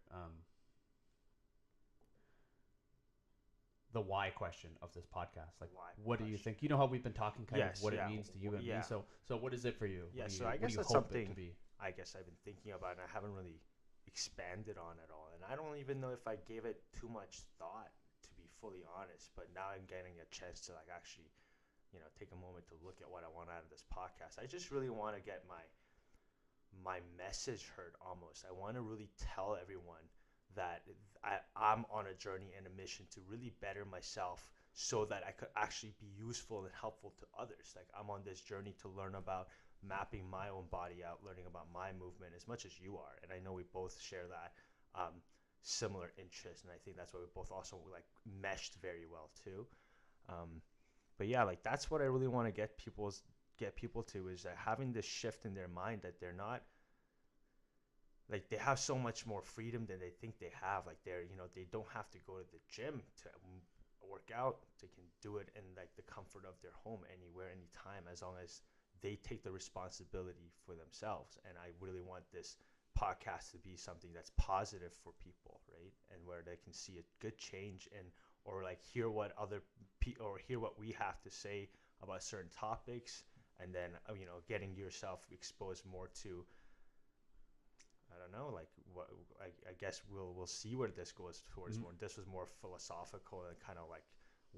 the why question of this podcast. Like, what do you think? You know how we've been talking of what it means to you and me. So what is it for you? Yeah. I guess that's something I guess I've been thinking about, and I haven't really expanded on at all. And I don't even know if I gave it too much thought, to be fully honest. But now I'm getting a chance to actually, take a moment to look at what I want out of this podcast. I just really want to get my message heard. Almost, I want to really tell everyone that I'm on a journey and a mission to really better myself, so that I could actually be useful and helpful to others. Like, I'm on this journey to learn about mapping my own body out, learning about my movement as much as you are. And I know we both share that similar interest, and I think that's why we both also meshed very well too. But yeah, that's what I really want to get people to, is that having this shift in their mind, that they're not they have so much more freedom than they think they have. They don't have to go to the gym to work out. They can do it in the comfort of their home, anywhere, anytime, as long as they take the responsibility for themselves. And I really want this podcast to be something that's positive for people, right? And where they can see a good change, or hear what hear what we have to say about certain topics, and then getting yourself exposed more to, I don't know, what I guess we'll see where this goes towards. Mm-hmm. More, this was more philosophical and kind of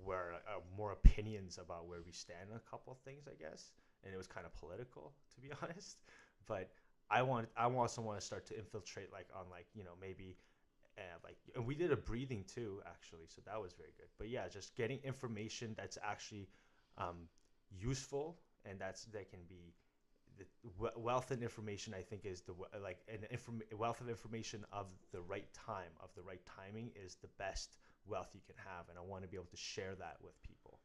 where more opinions about where we stand on a couple of things, I guess. And it was kind of political, to be honest. But I also want to start to infiltrate on maybe and we did a breathing too, actually, so that was very good. But yeah, just getting information that's actually useful, and that can be the wealth and information. I think is wealth of information of the right time, of the right timing, is the best wealth you can have, and I want to be able to share that with people.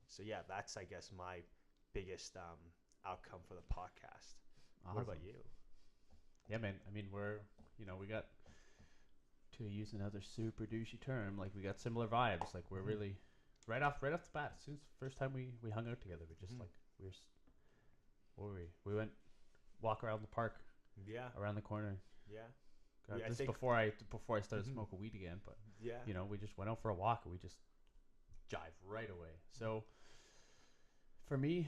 So yeah, that's, I guess, my biggest outcome for the podcast. Awesome. What about you? Yeah, man. I mean, we got, to use another super douchey term, we got similar vibes. We're really right off the bat. As soon as the first time we hung out together, we just what were we? We went walk around the park. Yeah. Around the corner. Yeah. This before I started smoking weed again, but we just went out for a walk and we just jive right away. So for me,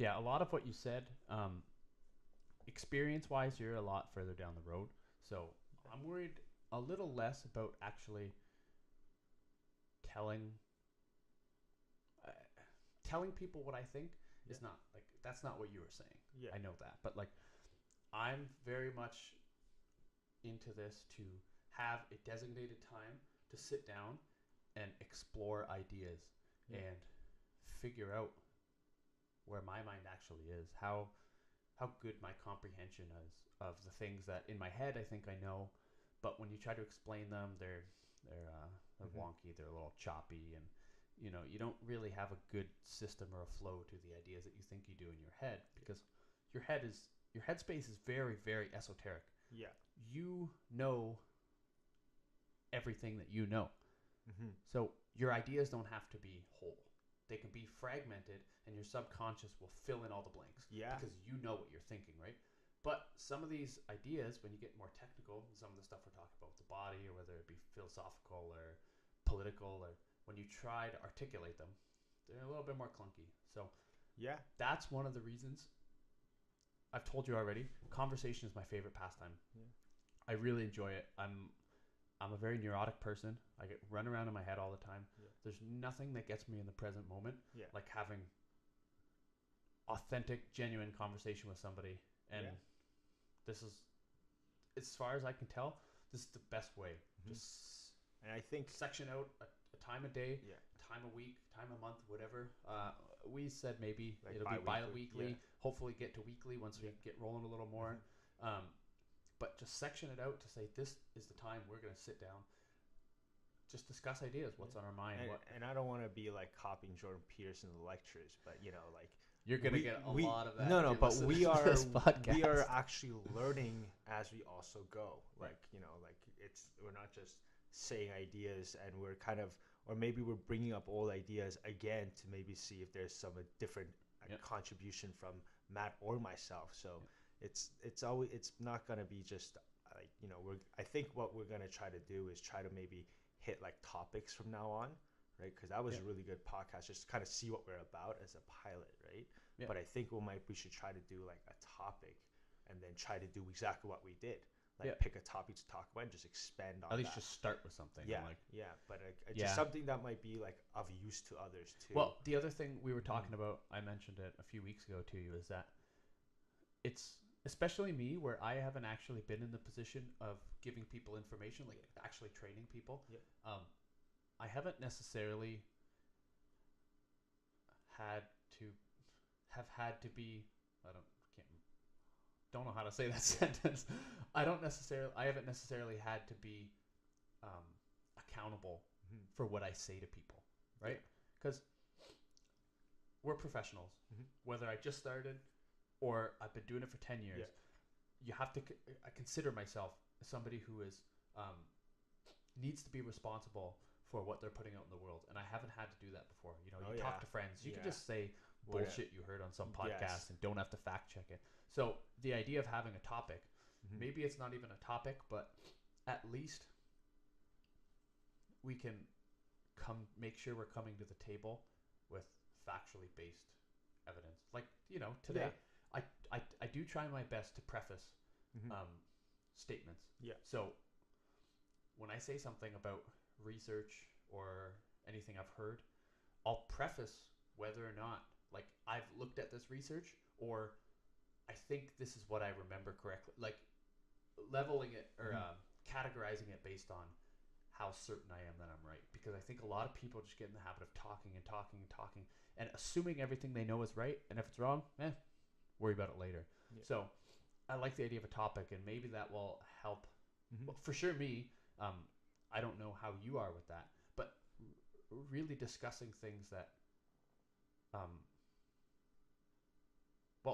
a lot of what you said, experience-wise, you're a lot further down the road. So I'm worried a little less about actually telling people what I think. Is not that's not what you were saying. Yeah. I know that, but I'm very much into this to have a designated time to sit down and explore ideas and figure out where my mind actually is, how good my comprehension is of the things that in my head I think I know, but when you try to explain them, they're wonky, they're a little choppy, and you don't really have a good system or a flow to the ideas that you think you do in your head, because your headspace is very, very esoteric. Yeah. You know everything that you know. Mm-hmm. So your ideas don't have to be whole. They can be fragmented, and your subconscious will fill in all the blanks. Yeah. Because you know what you're thinking, right? But some of these ideas, when you get more technical, some of the stuff we're talking about with the body, or whether it be philosophical or political, or when you try to articulate them, they're a little bit more clunky. So yeah, that's one of the reasons. I've told you already, conversation is my favorite pastime. Yeah. I really enjoy it. I'm a very neurotic person. I get run around in my head all the time. Yeah. There's nothing that gets me in the present moment Yeah. like having authentic, genuine conversation with somebody. And this is, as far as I can tell, this is the best way. Just And I think section out a time a day, yeah, time a week, time a month, whatever. We said maybe like it'll be bi-weekly. Yeah. Hopefully get to weekly once we get rolling a little more. But just section it out to say this is the time we're going to sit down, just discuss ideas, what's on our mind. And I don't want to be like copying Jordan Peterson's lectures, but you know, like you're going to get a lot of that. No, but we are we are actually learning as we also go. Like you know, like we're not just saying ideas, and we're kind of, or maybe we're bringing up old ideas again to maybe see if there's some different contribution from Matt or myself. So it's always, it's not gonna be just like, you know, I think what we're gonna try to do is try to maybe hit like topics from now on, right? Because that was a really good podcast, just to kind of see what we're about as a pilot, right? Yeah. But I think we should try to do like a topic, and then try to do exactly what we did. Like pick a topic to talk about and just expand on. At least just start with something. Yeah, but just something that might be like of use to others too. Well, the other thing we were talking about, I mentioned it a few weeks ago to you, is that it's, especially me, where I haven't actually been in the position of giving people information, like actually training people. Yeah. I haven't necessarily had to be. Don't know how to say that sentence. I haven't necessarily had to be accountable for what I say to people, right? Because we're professionals. Whether I just started or I've been doing it for 10 years, you have to. I consider myself somebody who is needs to be responsible for what they're putting out in the world, and I haven't had to do that before. You know, you talk to friends, you can just say bullshit you heard on some podcast and don't have to fact check it. So the idea of having a topic, maybe it's not even a topic, but at least we can make sure we're coming to the table with factually based evidence. Like, you know, today I do try my best to preface statements. Yeah. So when I say something about research or anything I've heard, I'll preface whether or not, like, I've looked at this research, or I think this is what I remember correctly, like leveling it or categorizing it based on how certain I am that I'm right. Because I think a lot of people just get in the habit of talking and assuming everything they know is right, and if it's wrong, worry about it later. So I like the idea of a topic, and maybe that will help. Well, for sure me, I don't know how you are with that, but really discussing things that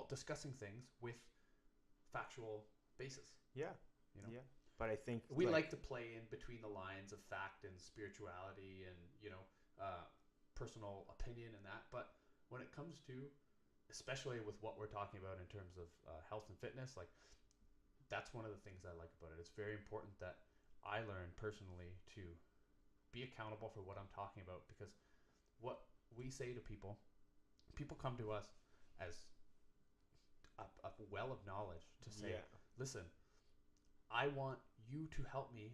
discussing things with factual basis. Yeah. You know? Yeah. But I think we like to play in between the lines of fact and spirituality and, you know, personal opinion and that. But when it comes to, especially with what we're talking about in terms of health and fitness, like, that's one of the things I like about it. It's very important that I learn personally to be accountable for what I'm talking about, because what we say to people come to us as a well of knowledge to say, listen, I want you to help me,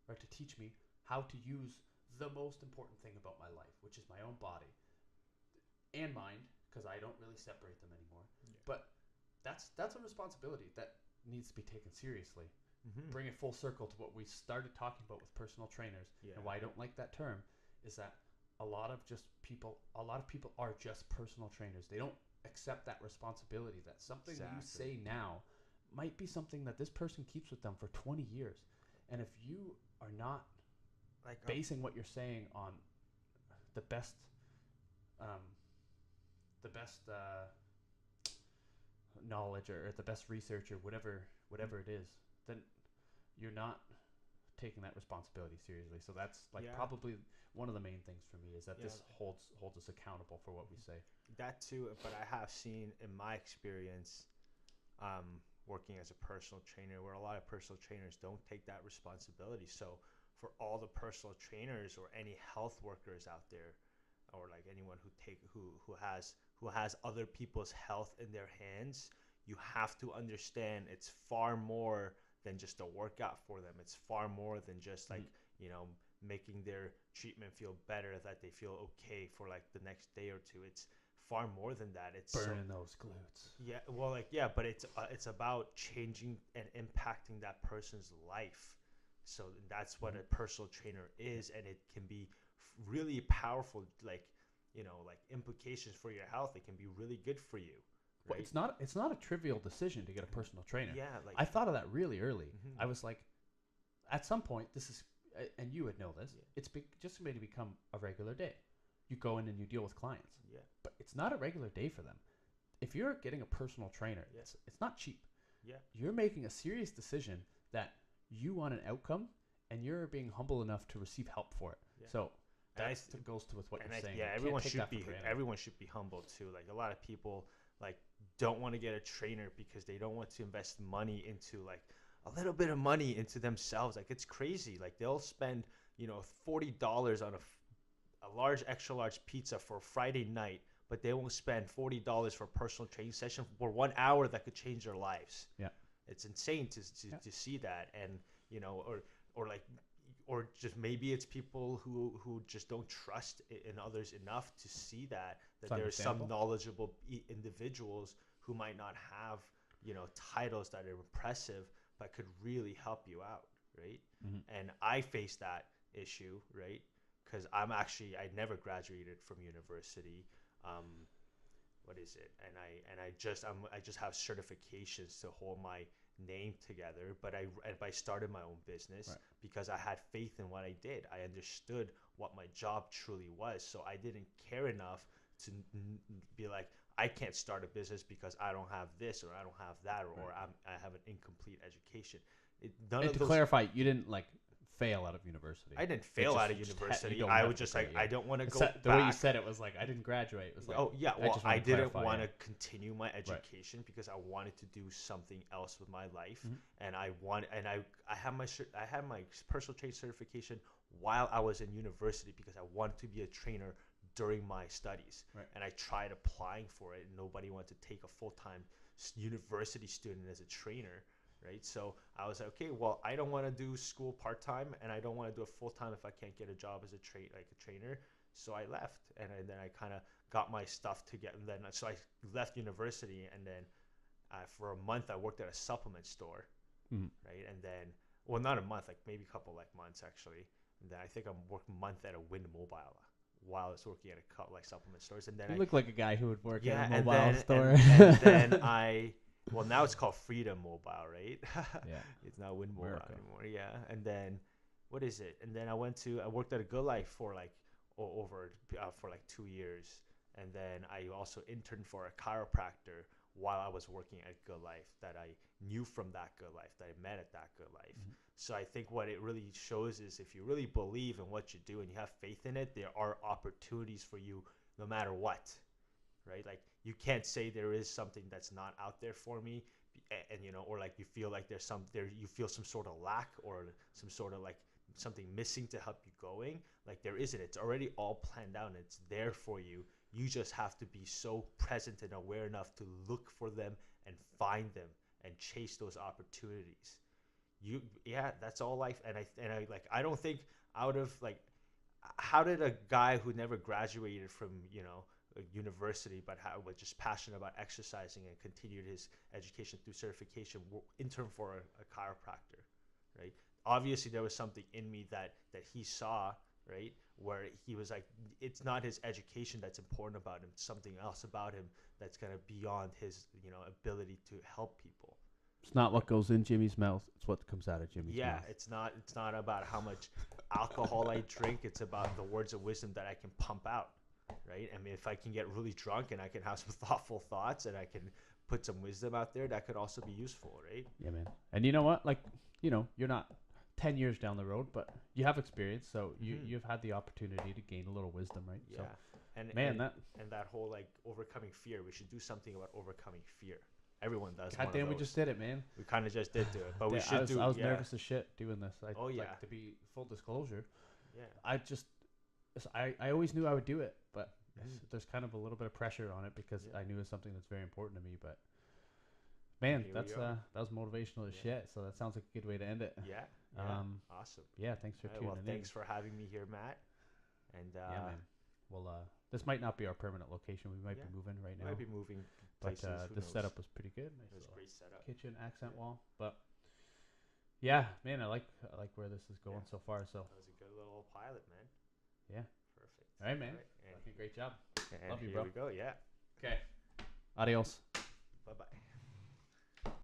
or to teach me how to use the most important thing about my life, which is my own body and mind, because I don't really separate them anymore. But that's a responsibility that needs to be taken seriously. Bring it full circle to what we started talking about with personal trainers, and why I don't like that term is that a lot of people are just personal trainers. They don't accept that responsibility, that something you say now might be something that this person keeps with them for 20 years. And if you are not like basing what you're saying on the best knowledge or the best research or whatever it is, then you're not taking that responsibility seriously. So that's probably one of the main things for me, is that this holds us accountable for what we say. That too, but I have seen in my experience working as a personal trainer, where a lot of personal trainers don't take that responsibility. So for all the personal trainers or any health workers out there, or like anyone who has other people's health in their hands, you have to understand it's far more than just a workout for them. It's far more than just like, making their treatment feel better, that they feel okay for like the next day or two. It's far more than that. It's burning those glutes. Yeah, well, but it's about changing and impacting that person's life. So that's what a personal trainer is, and it can be really powerful, like, like implications for your health. It can be really good for you. Well, Right? it's not a trivial decision to get a personal trainer. Yeah, like I thought of that really early. Mhm. I was like, at some point, this is, and you would know this. Yeah. It's just going to become a regular day. You go in and you deal with clients, Yeah, but it's not a regular day for them. If you're getting a personal trainer, Yeah. it's not cheap. yeah, You're making a serious decision that you want an outcome, and you're being humble enough to receive help for it. Yeah. So And that goes to with what and you're saying. yeah, You can't everyone take should that for be granted. everyone should be humble too. Like a lot of people like don't want to get a trainer because they don't want to invest money into like a little bit of money into themselves. Like it's crazy. Like they'll spend $40 on a large extra large pizza for Friday night, but they won't spend $40 for a personal training session for 1 hour that could change their lives. Yeah. It's insane to see that. And or like, or just maybe it's people who just don't trust in others enough to see that It's there's some understandable. knowledgeable individuals who might not have titles that are impressive but could really help you out, right? Mhm. And I face that issue, right? Because I never graduated from university. What is it? And I just have certifications to hold my name together. But I started my own business Right. because I had faith in what I did. I understood what my job truly was. So I didn't care enough to be like, I can't start a business because I don't have this or I don't have that or I have an incomplete education. And to clarify, you didn't like fail out of university. I didn't fail just- out of you just university. you don't I have was the just degree, like, yeah. I don't want to go The way you back. said it was like, I didn't graduate. It was like, Oh yeah, I well, just I wanted to didn't clarify, want to yeah. continue my education because I wanted to do something else with my life, Mhm. and I had my personal training certification while I was in university because I wanted to be a trainer during my studies, Right. and I tried applying for it, and nobody wanted to take a full-time university student as a trainer. Right, so I was like, okay, well, I don't want to do school part-time, and I don't want to do it full-time if I can't get a job as a trainer. So I left, and then I kind of got my stuff together. And then so I left university, and then for a month I worked at a supplement store, Mhm. right? And then, well, not a month, like maybe a couple like months actually. And then I think I worked a month at a Wind Mobile while I was working at a couple like supplement stores. And then You look like a guy who would work yeah, at a and mobile then, store. and then well, now it's called Freedom Mobile, right? Yeah. It's not Wind Mobile America. anymore. Yeah, and then what is it? And then I worked at a Good Life for like for like 2 years, and then I also interned for a chiropractor while I was working at Good Life that I knew from that Good Life that I met at that Good Life. Mhm. So I think what it really shows is if you really believe in what you do and you have faith in it, there are opportunities for you no matter what. Right, like you can't say there is something that's not out there for me, and or like you feel like you feel some sort of lack or some sort of like something missing to help you going. Like there isn't. It's already all planned out and it's there for you. You just have to be so present and aware enough to look for them and find them and chase those opportunities. That's all life. And I don't think out of like, how did a guy who never graduated from a university but was just passionate about exercising and continued his education through certification intern for a chiropractor, right? Obviously there was something in me that he saw, right, where he was like, it's not his education that's important about him, it's something else about him that's kind of beyond his ability to help people. It's not what goes in Jimmy's mouth. It's what comes out of Jimmy's Yeah, mouth. it's not about how much alcohol I drink. It's about the words of wisdom that I can pump out, right? I mean, if I can get really drunk and I can have some thoughtful thoughts and I can put some wisdom out there, that could also be useful, right? Yeah, man. And you know what? Like, you're not 10 years down the road, but you have experience, so you've had the opportunity to gain a little wisdom, right? Yeah. So, And man, and that whole like overcoming fear. We should do something about overcoming fear. Everyone does. God damn, we just did it, man. We kind of just did do it, but we Yeah, should do. I was yeah. nervous as shit doing this. Oh, yeah. Like, to be full disclosure, Yeah. I always knew I would do it, but Mhm. there's kind of a little bit of pressure on it because Yeah. I knew it's something that's very important to me. But Man, Here that's we are. that was motivational as Yeah. shit. So that sounds like a good way to end it. Yeah. Awesome. Yeah, thanks for All right, tuning well, in. thanks for having me here, Matt. And Yeah, man. Well, this might not be our permanent location. We might Yeah. be moving right we now. might be moving But places. Who this knows? setup was pretty good. Nice It was a little great setup. kitchen accent wall. But yeah, man, I like where this is going Yeah. so far. So That was a good little pilot, man. yeah. Perfect. All right, man. And, Fucking great job. and Love you, here bro. we go. Yeah. Okay. Adios. Bye bye.